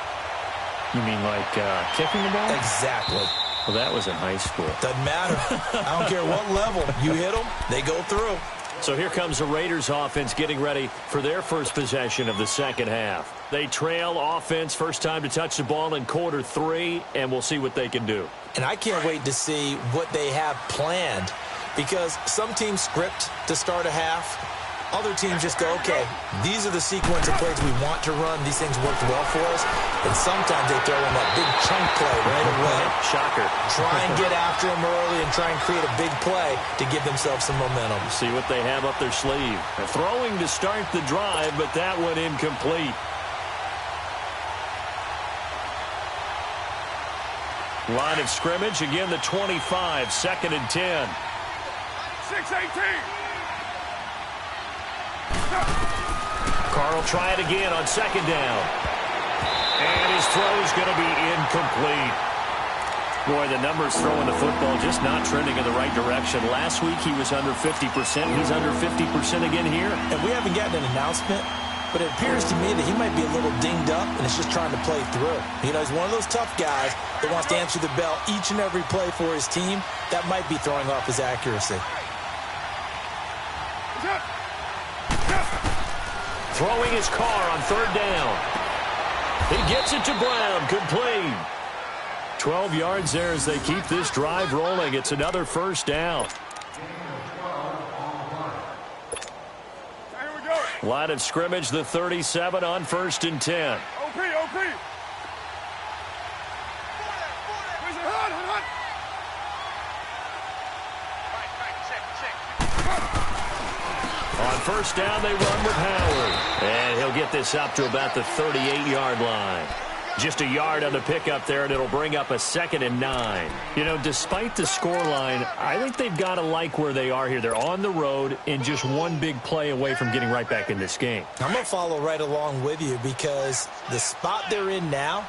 You mean like kicking the ball? Exactly. Well, that was in high school. Doesn't matter. I don't care what level. You hit them, they go through. So here comes the Raiders offense getting ready for their first possession of the second half. They trail offense, first time to touch the ball in quarter 3, and we'll see what they can do. And I can't wait to see what they have planned, because some teams script to start a half. Other teams just go, okay, these are the sequence of plays we want to run. These things worked well for us. And sometimes they throw in that big chunk play right away. Shocker. Try and get after them early and try and create a big play to give themselves some momentum. See what they have up their sleeve. They're throwing to start the drive, but that one incomplete. Line of scrimmage, again the 25, 2nd and 10. 6-18. Carr will try it again on 2nd down. And his throw is going to be incomplete. Boy, the numbers throwing the football just not trending in the right direction. Last week he was under 50%. He's under 50% again here. And we haven't gotten an announcement, but it appears to me that he might be a little dinged up and is just trying to play through. You know, he's one of those tough guys that wants to answer the bell each and every play for his team. That might be throwing off his accuracy. Throwing his Carr on 3rd down. He gets it to Brown. Good play. 12 yards there as they keep this drive rolling. It's another first down. Here we go. Line of scrimmage, the 37 on 1st and 10. OP. Where's it? Hot. On 1st down, they run with Howard. And he'll get this up to about the 38-yard line. Just a yard on the pickup there, and it'll bring up a 2nd and 9. You know, despite the scoreline, I think they've got to like where they are here. They're on the road and just one big play away from getting right back in this game. I'm going to follow right along with you because the spot they're in now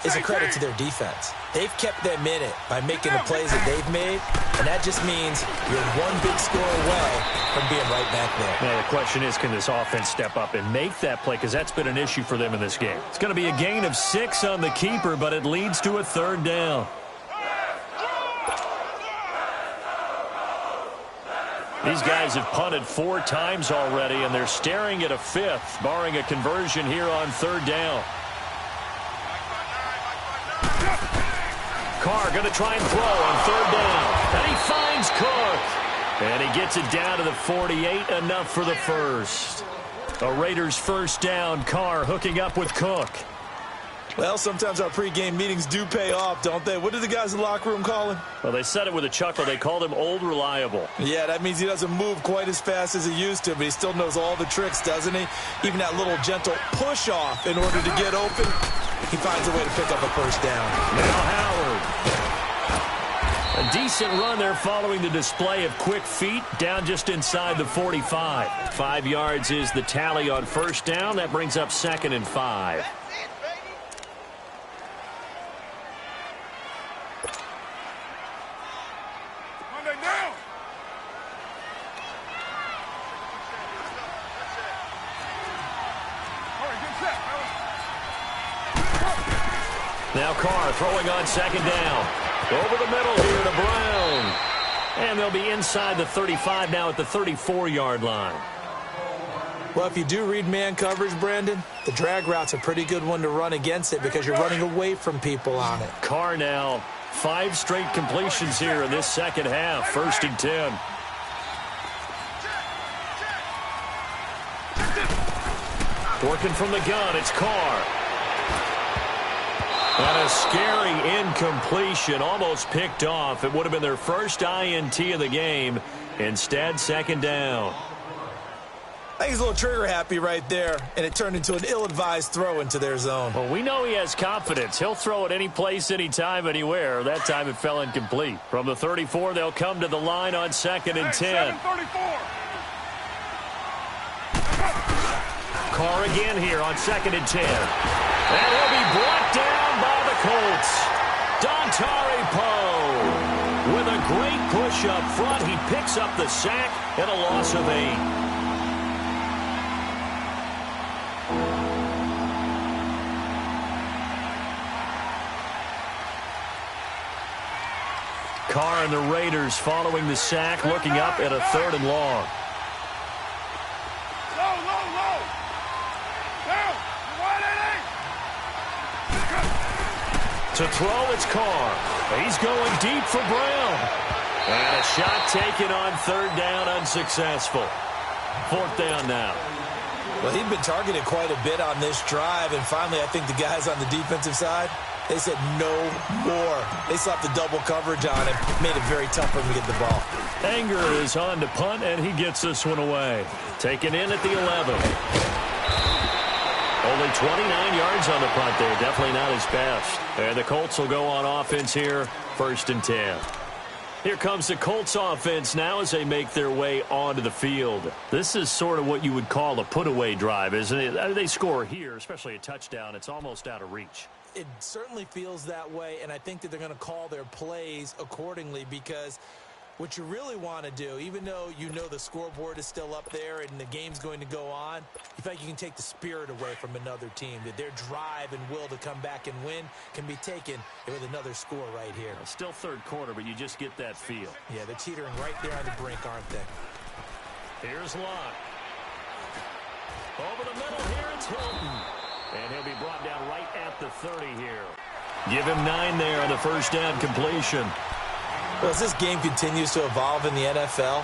is a credit to their defense. They've kept them in it by making the plays that they've made, and that just means you're one big score away from being right back there. Now, the question is, can this offense step up and make that play? Because that's been an issue for them in this game. It's going to be a gain of 6 on the keeper, but it leads to a 3rd down. These guys have punted 4 times already, and they're staring at a 5th, barring a conversion here on 3rd down. Carr going to try and throw on 3rd down. And he finds Cook. And he gets it down to the 48, enough for the first. A Raiders first down. Carr hooking up with Cook. Well, sometimes our pregame meetings do pay off, don't they? What do the guys in the locker room call him? Well, they said it with a chuckle. They called him Old Reliable. Yeah, that means he doesn't move quite as fast as he used to, but he still knows all the tricks, doesn't he? Even that little gentle push-off in order to get open, he finds a way to pick up a first down. Now Howard. A decent run there following the display of quick feet down just inside the 45. 5 yards is the tally on 1st down. That brings up 2nd and 5. Now Carr throwing on 2nd down. Over the middle here to Brown. And they'll be inside the 35 now at the 34-yard line. Well, if you do read man coverage, Brandon, the drag route's a pretty good one to run against it because you're running away from people on it. Carr now 5 straight completions here in this second half. 1st and 10. Working from the gun, it's Carr. And a scary incompletion, almost picked off. It would have been their first INT of the game. Instead, 2nd down. I think he's a little trigger happy right there, and it turned into an ill-advised throw into their zone. Well, we know he has confidence. He'll throw it any place, anytime, anywhere. That time it fell incomplete. From the 34, they'll come to the line on 2nd and 10. Carr again here on 2nd and 10. And he'll be brought down by the Colts. Dontari Poe with a great push up front. He picks up the sack and a loss of 8. Carr and the Raiders following the sack, looking up at a 3rd and long. Low. Down. To throw, it's Carr. He's going deep for Brown. And a shot taken on 3rd down, unsuccessful. 4th down now. Well, he'd been targeted quite a bit on this drive, and finally I think the guys on the defensive side, they said no more. They slapped the double coverage on him, made it very tough for him to get the ball. Anger is on to punt, and he gets this one away. Taken in at the 11. Only 29 yards on the punt there. Definitely not his best. And the Colts will go on offense here, 1st and 10. Here comes the Colts offense now as they make their way onto the field. This is sort of what you would call a put-away drive, isn't it? They score here, especially a touchdown. It's almost out of reach. It certainly feels that way, and I think that they're going to call their plays accordingly, because what you really want to do, even though you know the scoreboard is still up there and the game's going to go on, you feel like you can take the spirit away from another team, that their drive and will to come back and win can be taken with another score right here. Still 3rd quarter, but you just get that feel. Yeah, they're teetering right there on the brink, aren't they? Here's Locke. Over the middle here, it's Hilton. And he'll be brought down right at the 30 here. Give him 9 there on the 1st down completion. Well, as this game continues to evolve in the NFL,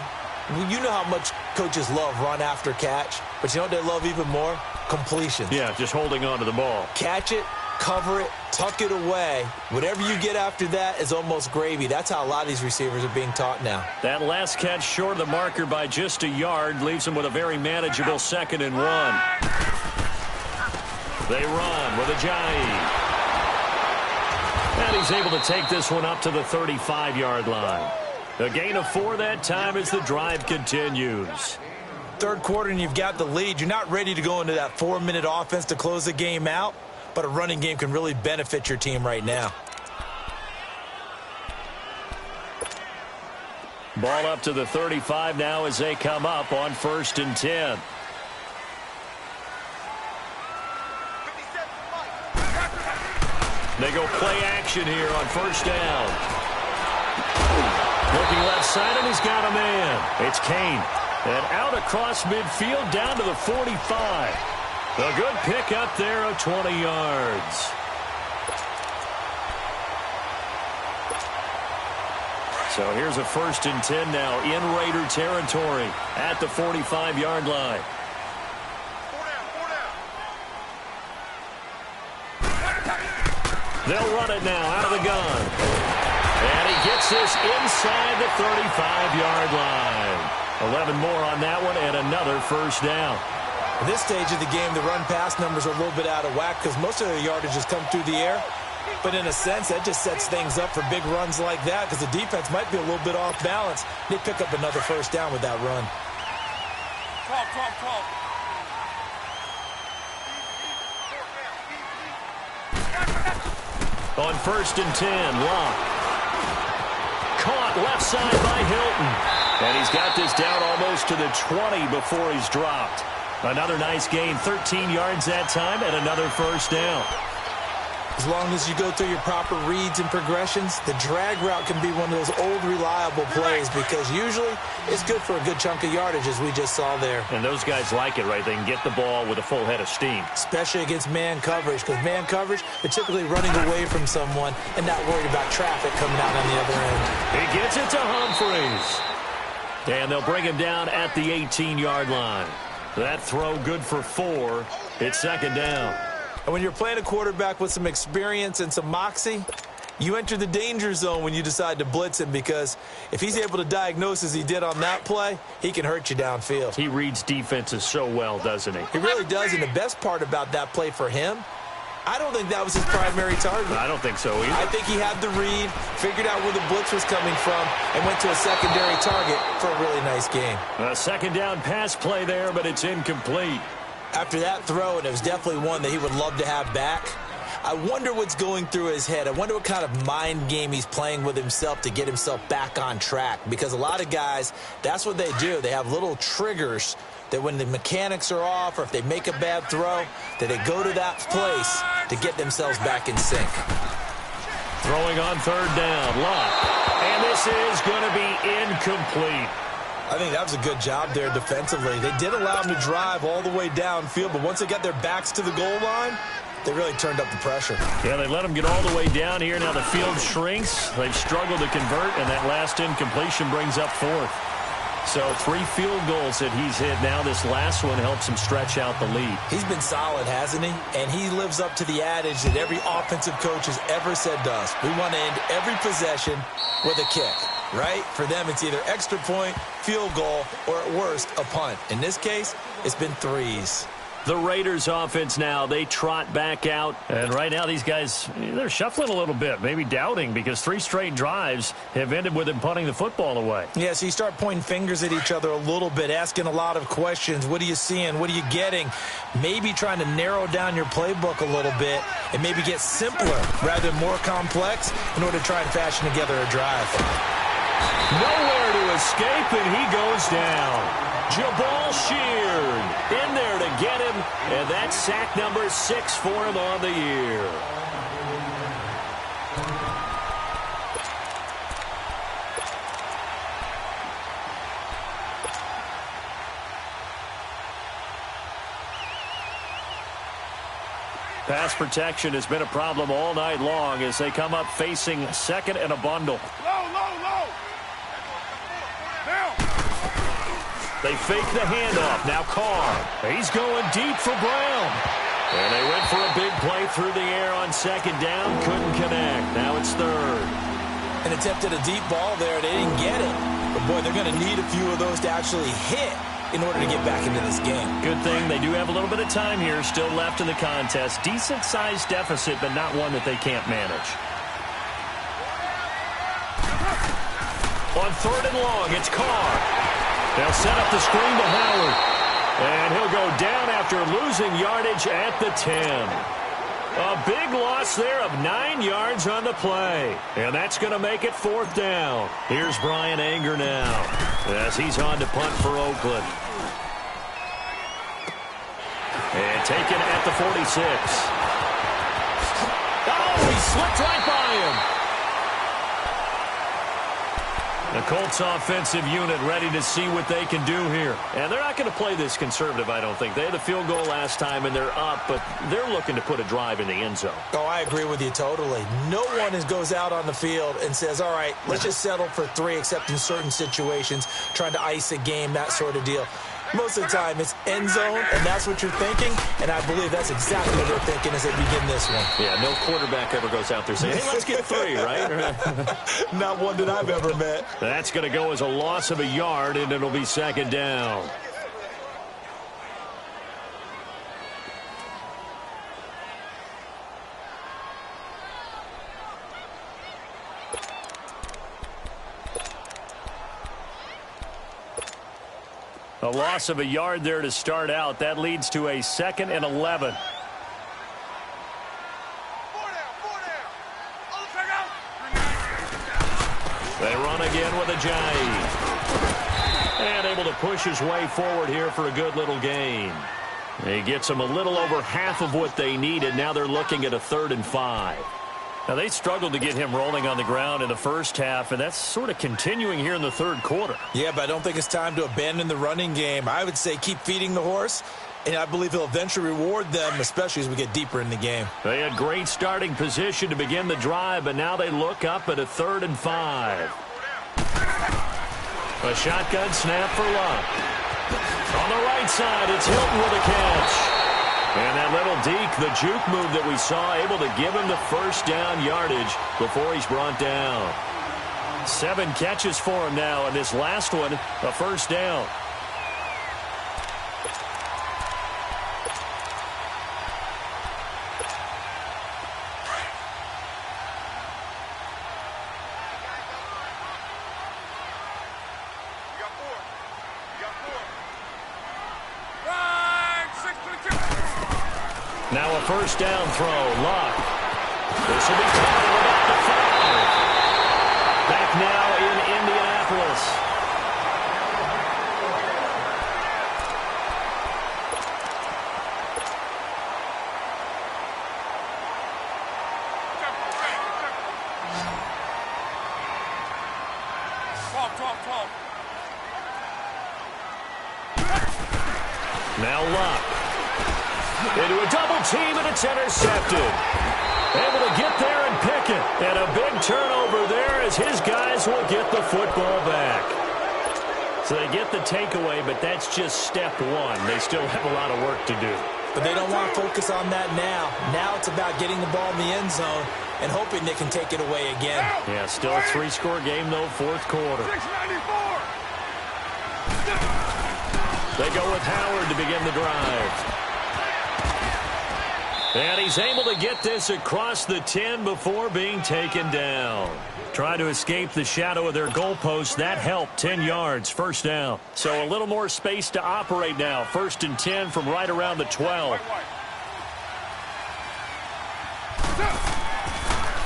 you know how much coaches love run after catch, but you know what they love even more? Completion. Yeah, just holding on to the ball. Catch it, cover it, tuck it away. Whatever you get after that is almost gravy. That's how a lot of these receivers are being taught now. That last catch short of the marker by just a yard leaves him with a very manageable 2nd and 1. They run with Ajayi. And he's able to take this one up to the 35-yard line. A gain of 4 that time as the drive continues. 3rd quarter and you've got the lead. You're not ready to go into that 4-minute offense to close the game out, but a running game can really benefit your team right now. Ball up to the 35 now as they come up on 1st and 10. They go play action here on 1st down. Looking left side, and he's got a man. It's Kane. And out across midfield down to the 45. A good pick up there of 20 yards. So here's a 1st and 10 now in Raider territory at the 45-yard line. They'll run it now out of the gun. And he gets this inside the 35-yard line. 11 more on that one and another 1st down. At this stage of the game, the run-pass numbers are a little bit out of whack because most of their yardage has come through the air. But in a sense, that just sets things up for big runs like that because the defense might be a little bit off balance. They pick up another 1st down with that run. 12. On 1st and 10, Locke. Caught left side by Hilton. And he's got this down almost to the 20 before he's dropped. Another nice gain, 13 yards that time, and another 1st down. As long as you go through your proper reads and progressions, the drag route can be one of those old reliable plays because usually it's good for a good chunk of yardage, as we just saw there. And those guys like it, right? They can get the ball with a full head of steam. Especially against man coverage, because man coverage, they're typically running away from someone and not worried about traffic coming out on the other end. He gets it to Humphreys. And they'll bring him down at the 18-yard line. That throw good for 4. It's second down. And when you're playing a quarterback with some experience and some moxie, you enter the danger zone when you decide to blitz him, because if he's able to diagnose as he did on that play, he can hurt you downfield. He reads defenses so well, doesn't he? He really does, and the best part about that play for him, I don't think that was his primary target. I don't think so either. I think he had the read, figured out where the blitz was coming from, and went to a secondary target for a really nice game. A second down pass play there, but it's incomplete. After that throw, and it was definitely one that he would love to have back, I wonder what's going through his head. I wonder what kind of mind game he's playing with himself to get himself back on track. Because a lot of guys, that's what they do. They have little triggers that when the mechanics are off or if they make a bad throw, that they go to that place to get themselves back in sync. Throwing on third down, Lott. And this is going to be incomplete. I think that was a good job there defensively. They did allow him to drive all the way downfield, but once they got their backs to the goal line, they really turned up the pressure. Yeah, they let him get all the way down here. Now the field shrinks. They've struggled to convert, and that last incompletion brings up 4th. So 3 field goals that he's hit now. This last one helps him stretch out the lead. He's been solid, hasn't he? And he lives up to the adage that every offensive coach has ever said to us. We want to end every possession with a kick, right? For them, it's either extra point, field goal, or at worst, a punt. In this case, it's been 3s. The Raiders offense now, they trot back out. And right now these guys, they're shuffling a little bit, maybe doubting, because 3 straight drives have ended with them punting the football away. Yeah, so you start pointing fingers at each other a little bit, asking a lot of questions. What are you seeing? What are you getting? Maybe trying to narrow down your playbook a little bit and maybe get simpler rather than more complex in order to try and fashion together a drive. Nowhere to escape, and he goes down. Jabal Sheard in there to get him, and that's sack number 6 for him on the year. Pass protection has been a problem all night long as they come up facing second and a bundle. Low, low, low. Down. They fake the handoff. Now Carr. He's going deep for Brown. And they went for a big play through the air on second down. Couldn't connect. Now it's third. And attempted a deep ball there. They didn't get it. But, boy, they're going to need a few of those to actually hit in order to get back into this game. Good thing they do have a little bit of time here still left in the contest. Decent-sized deficit, but not one that they can't manage. On third and long, it's Carr. They'll set up the screen to Howard. And he'll go down after losing yardage at the 10. A big loss there of 9 yards on the play. And that's going to make it 4th down. Here's Brian Anger now as he's on to punt for Oakland. And taken at the 46. Oh, he slipped right by him. The Colts offensive unit ready to see what they can do here. And they're not going to play this conservative, I don't think. They had the field goal last time, and they're up, but they're looking to put a drive in the end zone. Oh, I agree with you totally. No one goes out on the field and says, all right, let's just settle for 3, except in certain situations, trying to ice a game, that sort of deal. Most of the time, it's end zone, and that's what you're thinking, and I believe that's exactly what they're thinking as they begin this one. Yeah, no quarterback ever goes out there saying, hey, let's get 3, right? Not one that I've ever met. That's going to go as a loss of a yard, and it'll be second down. A loss of a yard there to start out. That leads to a 2nd and 11. They run again with Ajayi. And able to push his way forward here for a good little gain. He gets them a little over half of what they needed. Now they're looking at a 3rd and 5. Now, they struggled to get him rolling on the ground in the first half, and that's sort of continuing here in the third quarter. Yeah, but I don't think it's time to abandon the running game. I would say keep feeding the horse, and I believe he'll eventually reward them, especially as we get deeper in the game. They had great starting position to begin the drive, but now they look up at a 3rd and 5. A shotgun snap for Luck. On the right side, it's Hilton with a catch. And that little deke, the juke move that we saw, able to give him the first down yardage before he's brought down. 7 catches for him now, and this last one, a first down. Now a first down throw. Luck. This will be caught at about the 5. Back now in Indianapolis. Now Luck. Into a double team, and it's intercepted. Able to get there and pick it. And a big turnover there as his guys will get the football back. So they get the takeaway, but that's just step one. They still have a lot of work to do. But they don't want to focus on that now. Now it's about getting the ball in the end zone and hoping they can take it away again. Yeah, still a 3-score game, though, fourth quarter. 694. They go with Howard to begin the drive. And he's able to get this across the 10 before being taken down. Try to escape the shadow of their goalpost. That helped. 10 yards, first down. So a little more space to operate now. 1st and 10 from right around the 12.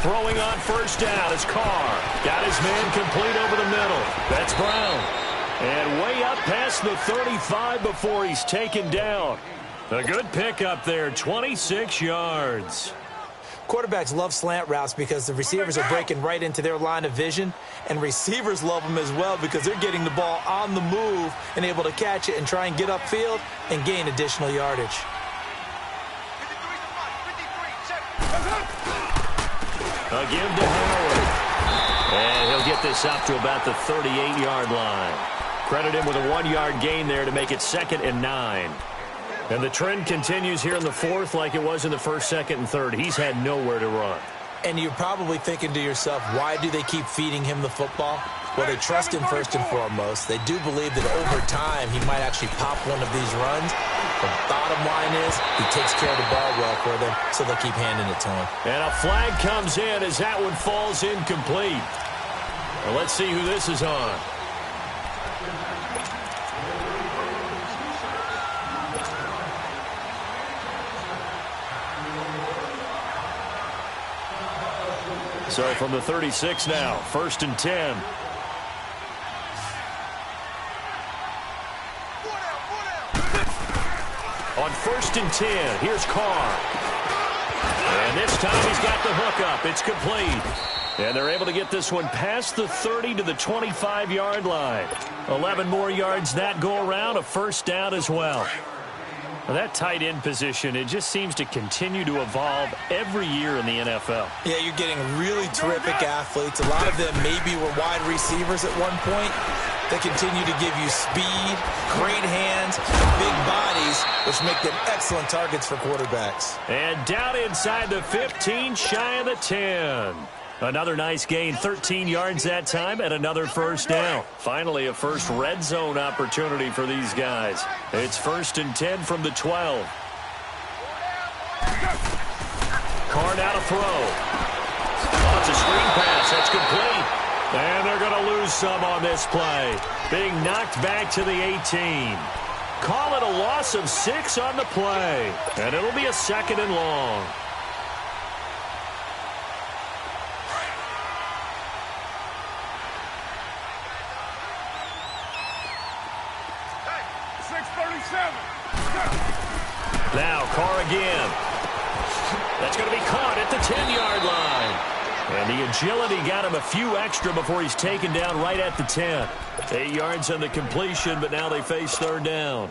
Throwing on first down is Carr. Got his man complete over the middle. That's Brown. And way up past the 35 before he's taken down. A good pickup there, 26 yards. Quarterbacks love slant routes because the receivers are breaking right into their line of vision, and receivers love them as well because they're getting the ball on the move and able to catch it and try and get upfield and gain additional yardage. A give to Howard. And he'll get this up to about the 38-yard line. Credit him with a 1-yard gain there to make it 2nd and 9. And the trend continues here in the fourth like it was in the 1st, 2nd, and 3rd. He's had nowhere to run. And you're probably thinking to yourself, why do they keep feeding him the football? Well, they trust him first and foremost. They do believe that over time he might actually pop one of these runs. The bottom line is he takes care of the ball well for them, so they'll keep handing it to him. And a flag comes in as that one falls incomplete. Well, let's see who this is on. So from the 36 now, 1st and 10. On 1st and 10, here's Carr. And this time he's got the hook up. It's complete. And they're able to get this one past the 30 to the 25-yard line. 11 more yards that go around, a first down as well. Well, that tight end position, it just seems to continue to evolve every year in the NFL. Yeah, you're getting really terrific athletes. A lot of them maybe were wide receivers at one point. They continue to give you speed, great hands, big bodies, which make them excellent targets for quarterbacks. And down inside the 15, shy of the 10. Another nice gain, 13 yards that time, and another first down. Finally, a first red zone opportunity for these guys. It's 1st and 10 from the 12. Carr now to throw. Oh, it's a screen pass. That's complete. And they're going to lose some on this play. Being knocked back to the 18. Call it a loss of 6 on the play. And it'll be a 2nd and long. Now Carr again. That's going to be caught at the 10-yard line. And the agility got him a few extra before he's taken down right at the 10. 8 yards on the completion, but now they face third down.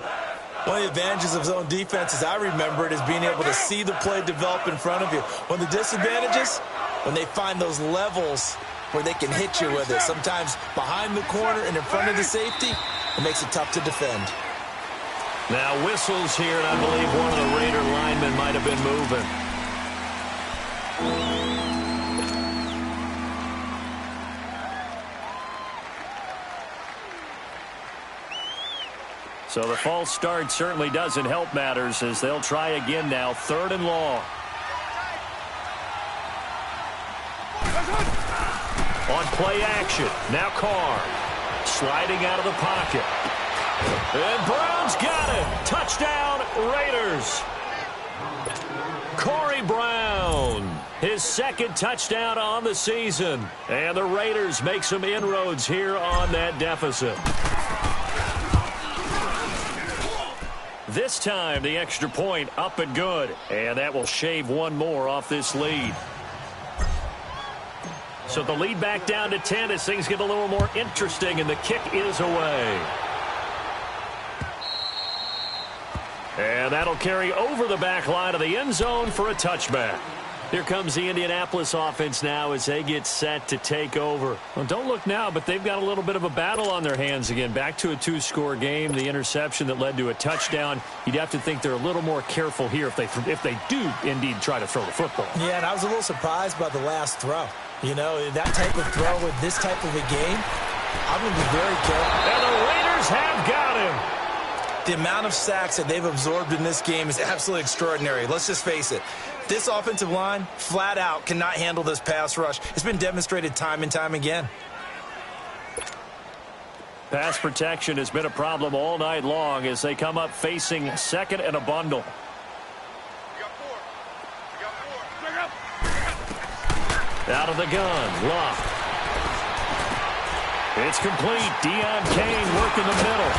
One of the advantages of zone defense, as I remember it, is being able to see the play develop in front of you. One of the disadvantages, when they find those levels where they can hit you with it. Sometimes behind the corner and in front of the safety, it makes it tough to defend. Now whistles here, and I believe one of the Raider linemen might have been moving. So the false start certainly doesn't help matters as they'll try again now. 3rd and long. On play action. Now Carr. Sliding out of the pocket. And Brown's got it. Touchdown, Raiders. Corey Brown. His 2nd touchdown on the season. And the Raiders make some inroads here on that deficit. This time, the extra point up and good. And that will shave one more off this lead. So the lead back down to 10 as things get a little more interesting, and the kick is away. And that'll carry over the back line of the end zone for a touchback. Here comes the Indianapolis offense now as they get set to take over. Well, don't look now, but they've got a little bit of a battle on their hands again. Back to a 2-score game. The interception that led to a touchdown. You'd have to think they're a little more careful here if they do indeed try to throw the football. Yeah, and I was a little surprised by the last throw. You know, that type of throw with this type of a game, I'm going to be very careful. And the Raiders have got him. The amount of sacks that they've absorbed in this game is absolutely extraordinary. Let's just face it. This offensive line, flat out, cannot handle this pass rush. It's been demonstrated time and time again. Pass protection has been a problem all night long as they come up facing 2nd and a bundle. Out of the gun, Luck. It's complete. Deion Kane working the middle.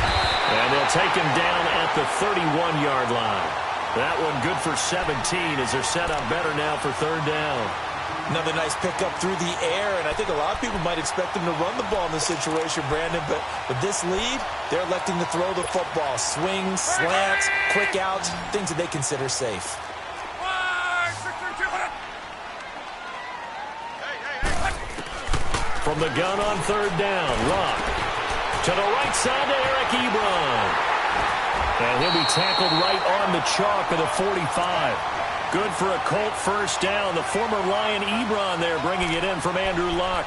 And they'll take him down at the 31-yard line. That one good for 17 as they're set up better now for 3rd down. Another nice pickup through the air, and I think a lot of people might expect them to run the ball in this situation, Brandon, but with this lead, they're electing to throw the football. Swings, slants, quick outs, things that they consider safe. From the gun on 3rd down, Luck. To the right side to Eric Ebron. And he'll be tackled right on the chalk of the 45. Good for a Colt 1st down. The former Lion Ebron there bringing it in from Andrew Luck.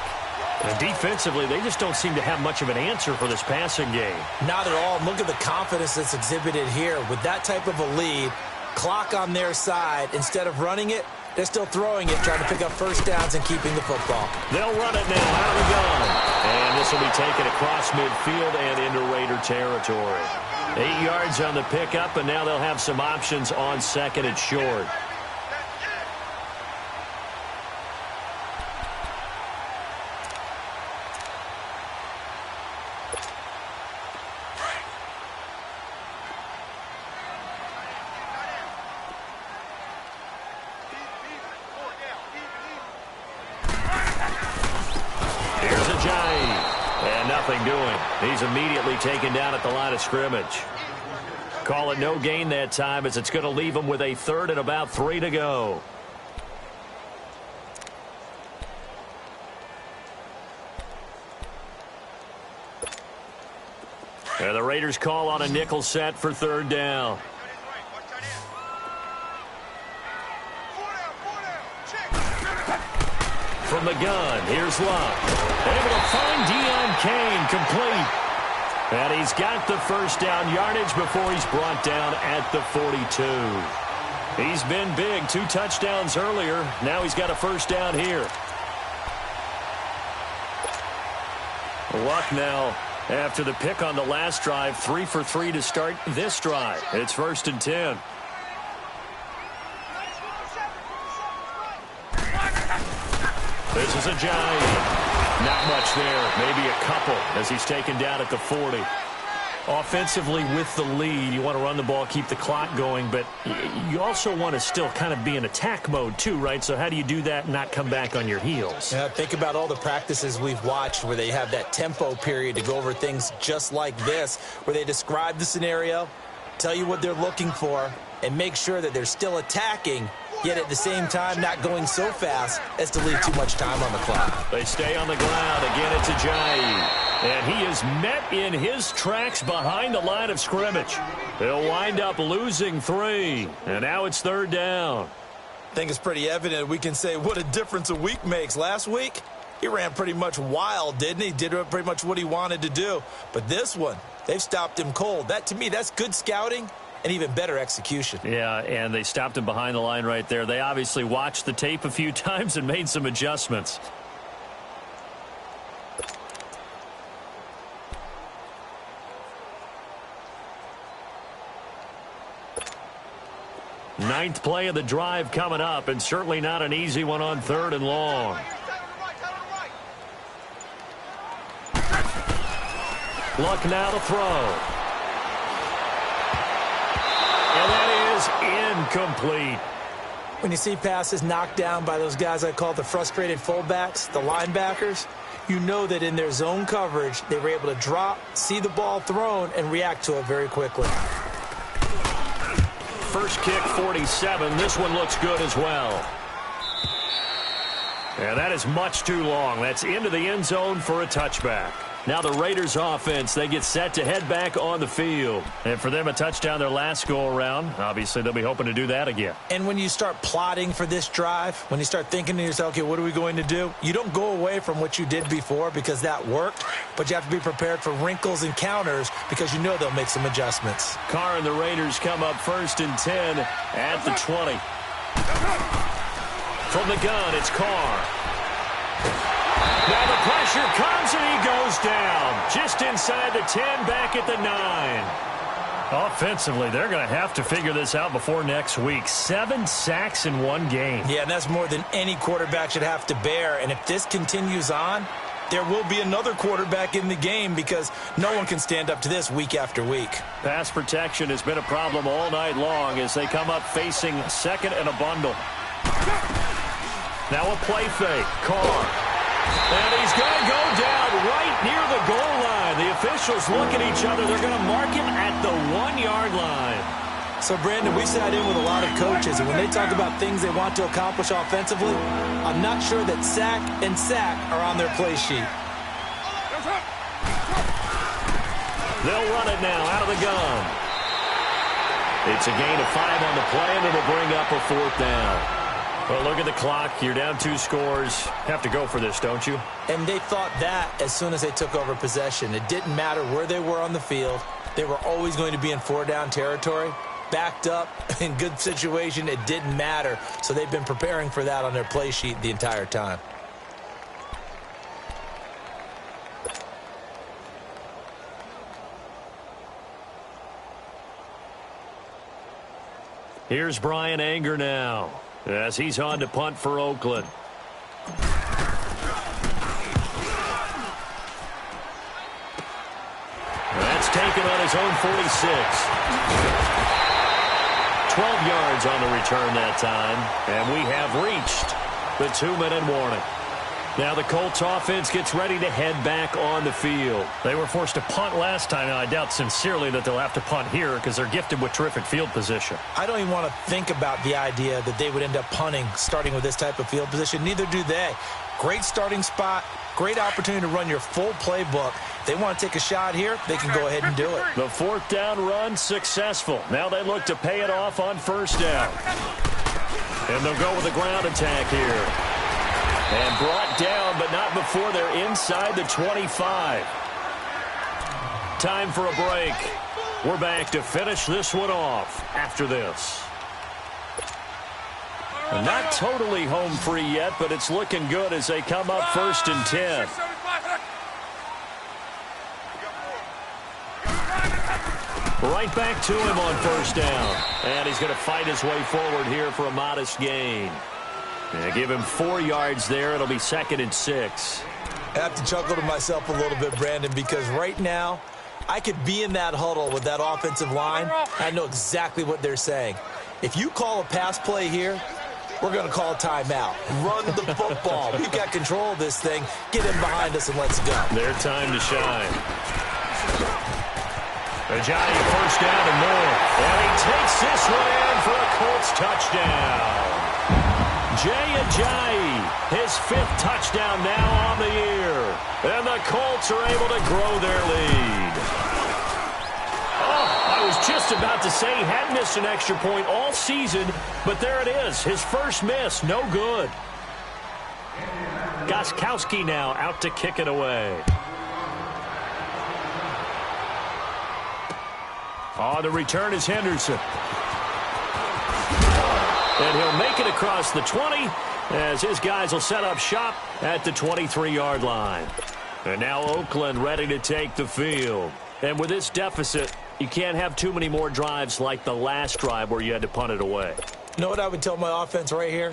And defensively, they just don't seem to have much of an answer for this passing game. Not at all. Look at the confidence that's exhibited here. With that type of a lead, clock on their side, instead of running it, they're still throwing it, trying to pick up 1st downs and keeping the football. They'll run it now out of the gun. And this will be taken across midfield and into Raider territory. 8 yards on the pickup, and now they'll have some options on 2nd and short. He's immediately taken down at the line of scrimmage. Call it no gain that time as it's going to leave him with a 3rd and about 3 to go. And the Raiders call on a nickel set for 3rd down. From the gun, here's Luck. Able to find Deion Kane, complete. And he's got the 1st down yardage before he's brought down at the 42. He's been big, 2 touchdowns earlier. Now he's got a 1st down here. Luck now, after the pick on the last drive, 3 for 3 to start this drive. It's 1st and 10. This is a giant. Not much there. Maybe a couple as he's taken down at the 40. Offensively with the lead, you want to run the ball, keep the clock going, but you also want to still kind of be in attack mode too, right? So how do you do that and not come back on your heels? Yeah, think about all the practices we've watched where they have that tempo period to go over things just like this, where they describe the scenario, tell you what they're looking for, and make sure that they're still attacking, yet at the same time not going so fast as to leave too much time on the clock. They stay on the ground. Again, it's Ajayi. And he is met in his tracks behind the line of scrimmage. They'll wind up losing 3. And now it's 3rd down. I think it's pretty evident we can say what a difference a week makes. Last week, he ran pretty much wild, didn't he? Did pretty much what he wanted to do. But this one, they've stopped him cold. That, to me, that's good scouting and even better execution. Yeah, and they stopped him behind the line right there. They obviously watched the tape a few times and made some adjustments. Ninth play of the drive coming up, and certainly not an easy one on 3rd and long. Luck now to throw. And that is incomplete. When you see passes knocked down by those guys I call the frustrated fullbacks, the linebackers, you know that in their zone coverage, they were able to drop, see the ball thrown, and react to it very quickly. First kick, 47. This one looks good as well. And that is much too long. That's into the end zone for a touchback. Now the Raiders offense, they get set to head back on the field. And for them, a touchdown their last go-around. Obviously, they'll be hoping to do that again. And when you start plotting for this drive, when you start thinking to yourself, okay, what are we going to do? You don't go away from what you did before because that worked, but you have to be prepared for wrinkles and counters because you know they'll make some adjustments. Carr and the Raiders come up 1st and 10 at the 20. From the gun, it's Carr. Now the pressure comes and he goes down. Just inside the 10, back at the 9. Offensively, they're going to have to figure this out before next week. 7 sacks in one game. Yeah, and that's more than any quarterback should have to bear. And if this continues on, there will be another quarterback in the game because no one can stand up to this week after week. Pass protection has been a problem all night long as they come up facing 2nd and a bundle. Now a play fake. Carr. And he's going to go down right near the goal line. The officials look at each other. They're going to mark him at the 1-yard line. So, Brandon, we sat in with a lot of coaches, and when they talk about things they want to accomplish offensively, I'm not sure that sack and sack are on their play sheet. They'll run it now out of the gun. It's a gain of 5 on the play, and it'll bring up a 4th down. Well, look at the clock. You're down 2 scores. Have to go for this, don't you? And they thought that as soon as they took over possession. It didn't matter where they were on the field. They were always going to be in 4-down territory. Backed up, in good situation, it didn't matter. So they've been preparing for that on their play sheet the entire time. Here's Brian Anger now, as he's on to punt for Oakland. That's taken on his own 46. 12 yards on the return that time, and we have reached the 2-minute warning. Now the Colts offense gets ready to head back on the field. They were forced to punt last time, and I doubt sincerely that they'll have to punt here because they're gifted with terrific field position. I don't even want to think about the idea that they would end up punting starting with this type of field position. Neither do they. Great starting spot, great opportunity to run your full playbook. If they want to take a shot here, they can go ahead and do it. The 4th down run successful. Now they look to pay it off on 1st down. And they'll go with a ground attack here. And brought down, but not before they're inside the 25. Time for a break. We're back to finish this one off after this. Not totally home free yet, but it's looking good as they come up 1st and 10. Right back to him on 1st down. And he's going to fight his way forward here for a modest gain. Yeah, give him 4 yards there. It'll be 2nd and 6. I have to chuckle to myself a little bit, Brandon, because right now I could be in that huddle with that offensive line. I know exactly what they're saying. If you call a pass play here, we're going to call a timeout. Run the football. We've got control of this thing. Get in behind us and let's go. Their time to shine. Ajayi first down and more. And he takes this one in for a Colts touchdown. Jay Ajayi, his 5th touchdown now on the year. And the Colts are able to grow their lead. Oh, I was just about to say he hadn't missed an extra point all season, but there it is. His first miss, no good. Gostkowski now out to kick it away. On the return is Henderson. And he'll make it across the 20 as his guys will set up shop at the 23-yard line. And now Oakland ready to take the field. And with this deficit, you can't have too many more drives like the last drive where you had to punt it away. You know what I would tell my offense right here?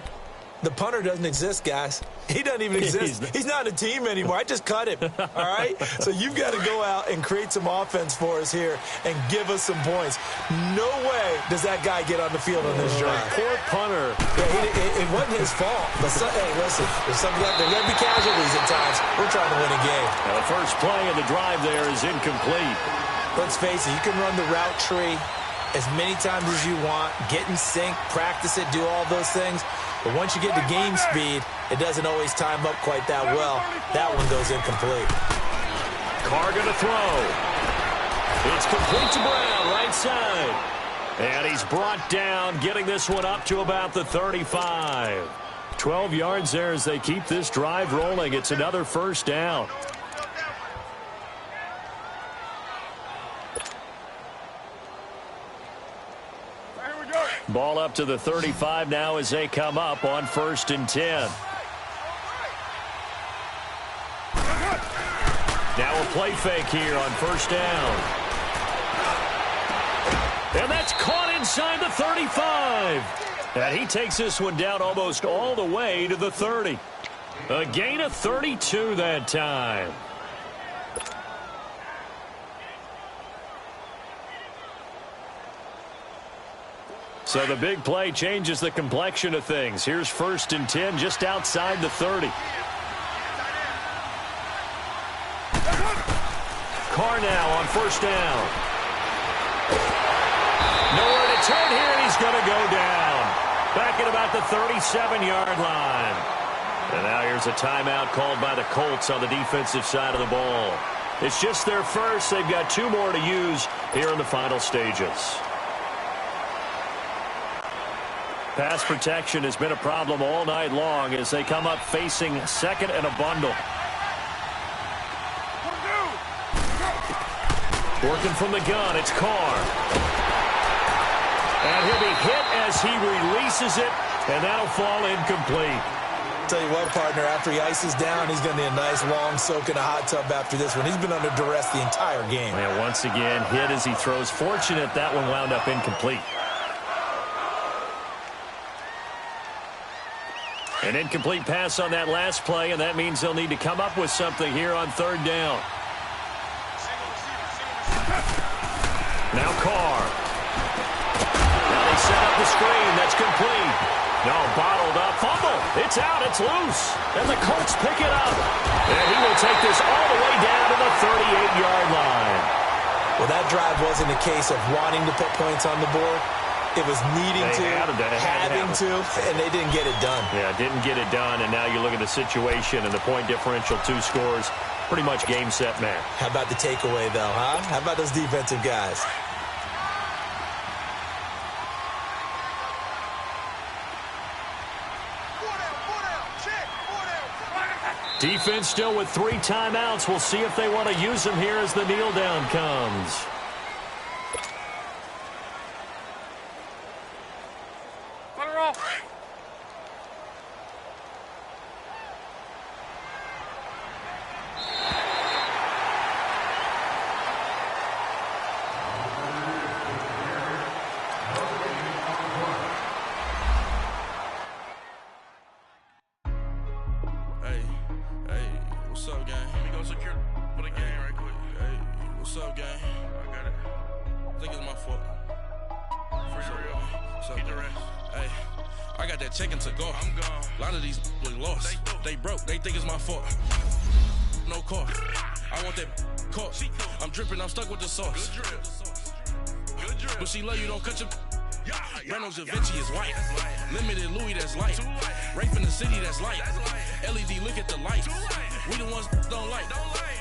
The punter doesn't exist, guys. He doesn't even exist. He's not a team anymore. I just cut him, all right? So you've got to go out and create some offense for us here and give us some points. No way does that guy get on the field on this drive. Poor punter. Yeah, it wasn't his fault. But hey, listen, there's going to be casualties at times. We're trying to win a game. Now the first play of the drive there is incomplete. Let's face it, you can run the route tree as many times as you want, get in sync, practice it, do all those things. But once you get to game speed, it doesn't always time up quite that well. That one goes incomplete. Carr going to throw. It's complete to Brown, right side. And he's brought down, getting this one up to about the 35. 12 yards there as they keep this drive rolling. It's another first down. Ball up to the 35 now as they come up on 1st and 10. Now a play fake here on 1st down. And that's caught inside the 35. And he takes this one down almost all the way to the 30. A gain of 32 that time. So the big play changes the complexion of things. Here's 1st and 10 just outside the 30. Carr now on 1st down. Nowhere to turn here, and he's going to go down. Back at about the 37-yard line. And now here's a timeout called by the Colts on the defensive side of the ball. It's just their first. They've got 2 more to use here in the final stages. Pass protection has been a problem all night long as they come up facing 2nd and a bundle. Working from the gun, it's Carr. And he'll be hit as he releases it, and that'll fall incomplete. Tell you what, partner, after he ices down, he's going to need a nice long soak in a hot tub after this one. He's been under duress the entire game. And once again, hit as he throws. Fortunate that one wound up incomplete. An incomplete pass on that last play, and that means they'll need to come up with something here on 3rd down. Now Carr. Now they set up the screen. That's complete. No, bottled up. Fumble. It's out. It's loose. And the Colts pick it up. And he will take this all the way down to the 38-yard line. Well, that drive wasn't a case of wanting to put points on the board. It was needing to, having to, and they didn't get it done. Yeah, didn't get it done, and now you look at the situation and the point differential, 2 scores, pretty much game, set, match. How about the takeaway, though, huh? How about those defensive guys? Defense still with 3 timeouts. We'll see if they want to use them here as the kneel down comes. What's up, gang? Let me go secure for the game right quick. Hey, what's up, gang? up? Hey, I got that check-in to go. I'm gone. A lot of these look lost. They broke. They think it's my fault. No car. I want that caught. I'm dripping. I'm stuck with the sauce. Good drip. But she love you. Don't cut your. Reynolds Da Vinci is white. Limited Louis, that's light. Rape in the city, that's light. LED, look at the light. We the ones don't like.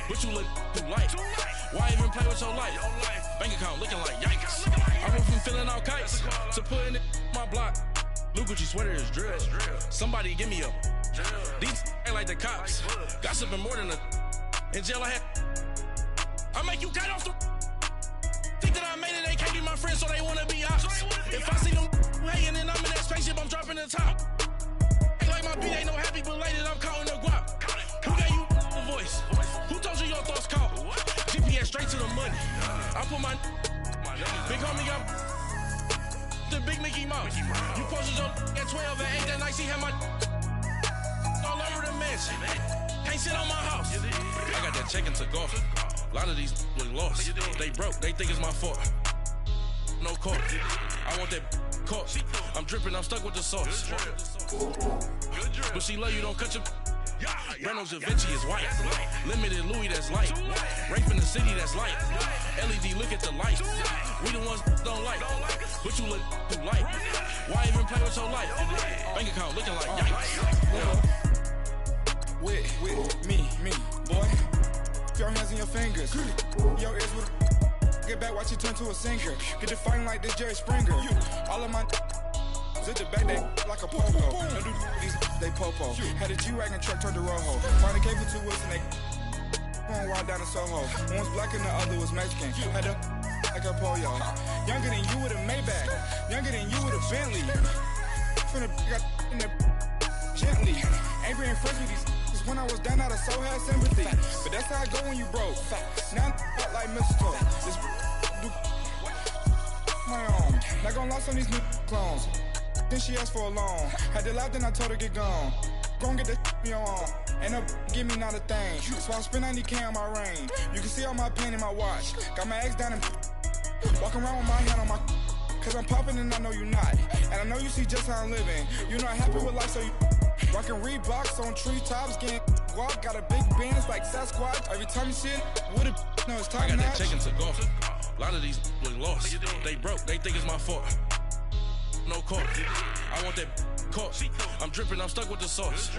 But you look too light. Why even play with your life? Bank account looking like yikes. I went from filling out kites to putting it in my block. Blue Gucci sweater is drill. Somebody give me a. These ain't like the cops. Gossiping more than a. In jail I had. I make you cut off the. Think that I made it, they can't be my friends, so they wanna be ops. If I see them hating and I'm in that spaceship, I'm dropping the top. Ain't like my beat, ain't no happy belated, I'm counting the guap. Who gave you the voice? Who told you your thoughts count? GPS straight to the money. I put my big homie got the big Mickey Mouse. You posted your at 12 and 8 that night, she had my all over the mansion. Can't sit on my house. I got that check-in to go. A lot of these look lost. They broke, they think it's my fault. No car. I want that caught. I'm dripping, I'm stuck with the sauce. But she love you, don't cut your. Reynolds Da Vinci is white. Limited Louis, that's light. Rape in the city, that's light. LED, look at the light. We the ones don't like. But you look too light. Why even play with your life? Bank account looking like yikes. With me, boy. Your hands and your fingers. Your ears with get back, watch you turn to a singer. Get to fighting like this Jerry Springer. All of my zip the back, they like a popo. Don't do these, they popo. Had a G-Wagon truck turned to Rojo. Find a cable 2 wheels and they going wild down in Soho. One was black and the other was Mexican. Had a like a pollo. Younger than you with a Maybach. Younger than you with a Bentley. From the got in the gently. Angry and friends with these. When I was down, I so had sympathy. But that's how I go when you broke. Now I'm like mistletoe. This my own. Not gonna lost on these new clones. Then she asked for a loan. Had to laugh, then I told her get gone. Gon' get that me on. Ain't no give me not a thing. So I spend 90K on my ring. You can see all my pain in my watch. Got my ex down and walking around with my hand on my. Cause I'm popping and I know you not. And I know you see just how I'm living. You're not happy with life, so you. Rockin' Reeboks on treetops, getting walk, got a big bands like Sasquatch. Every time you see it, what a no, it's time. I got that check-in to go. A lot of these look lost. They broke, they think it's my fault. No car. I want that caught. I'm dripping, I'm stuck with the sauce.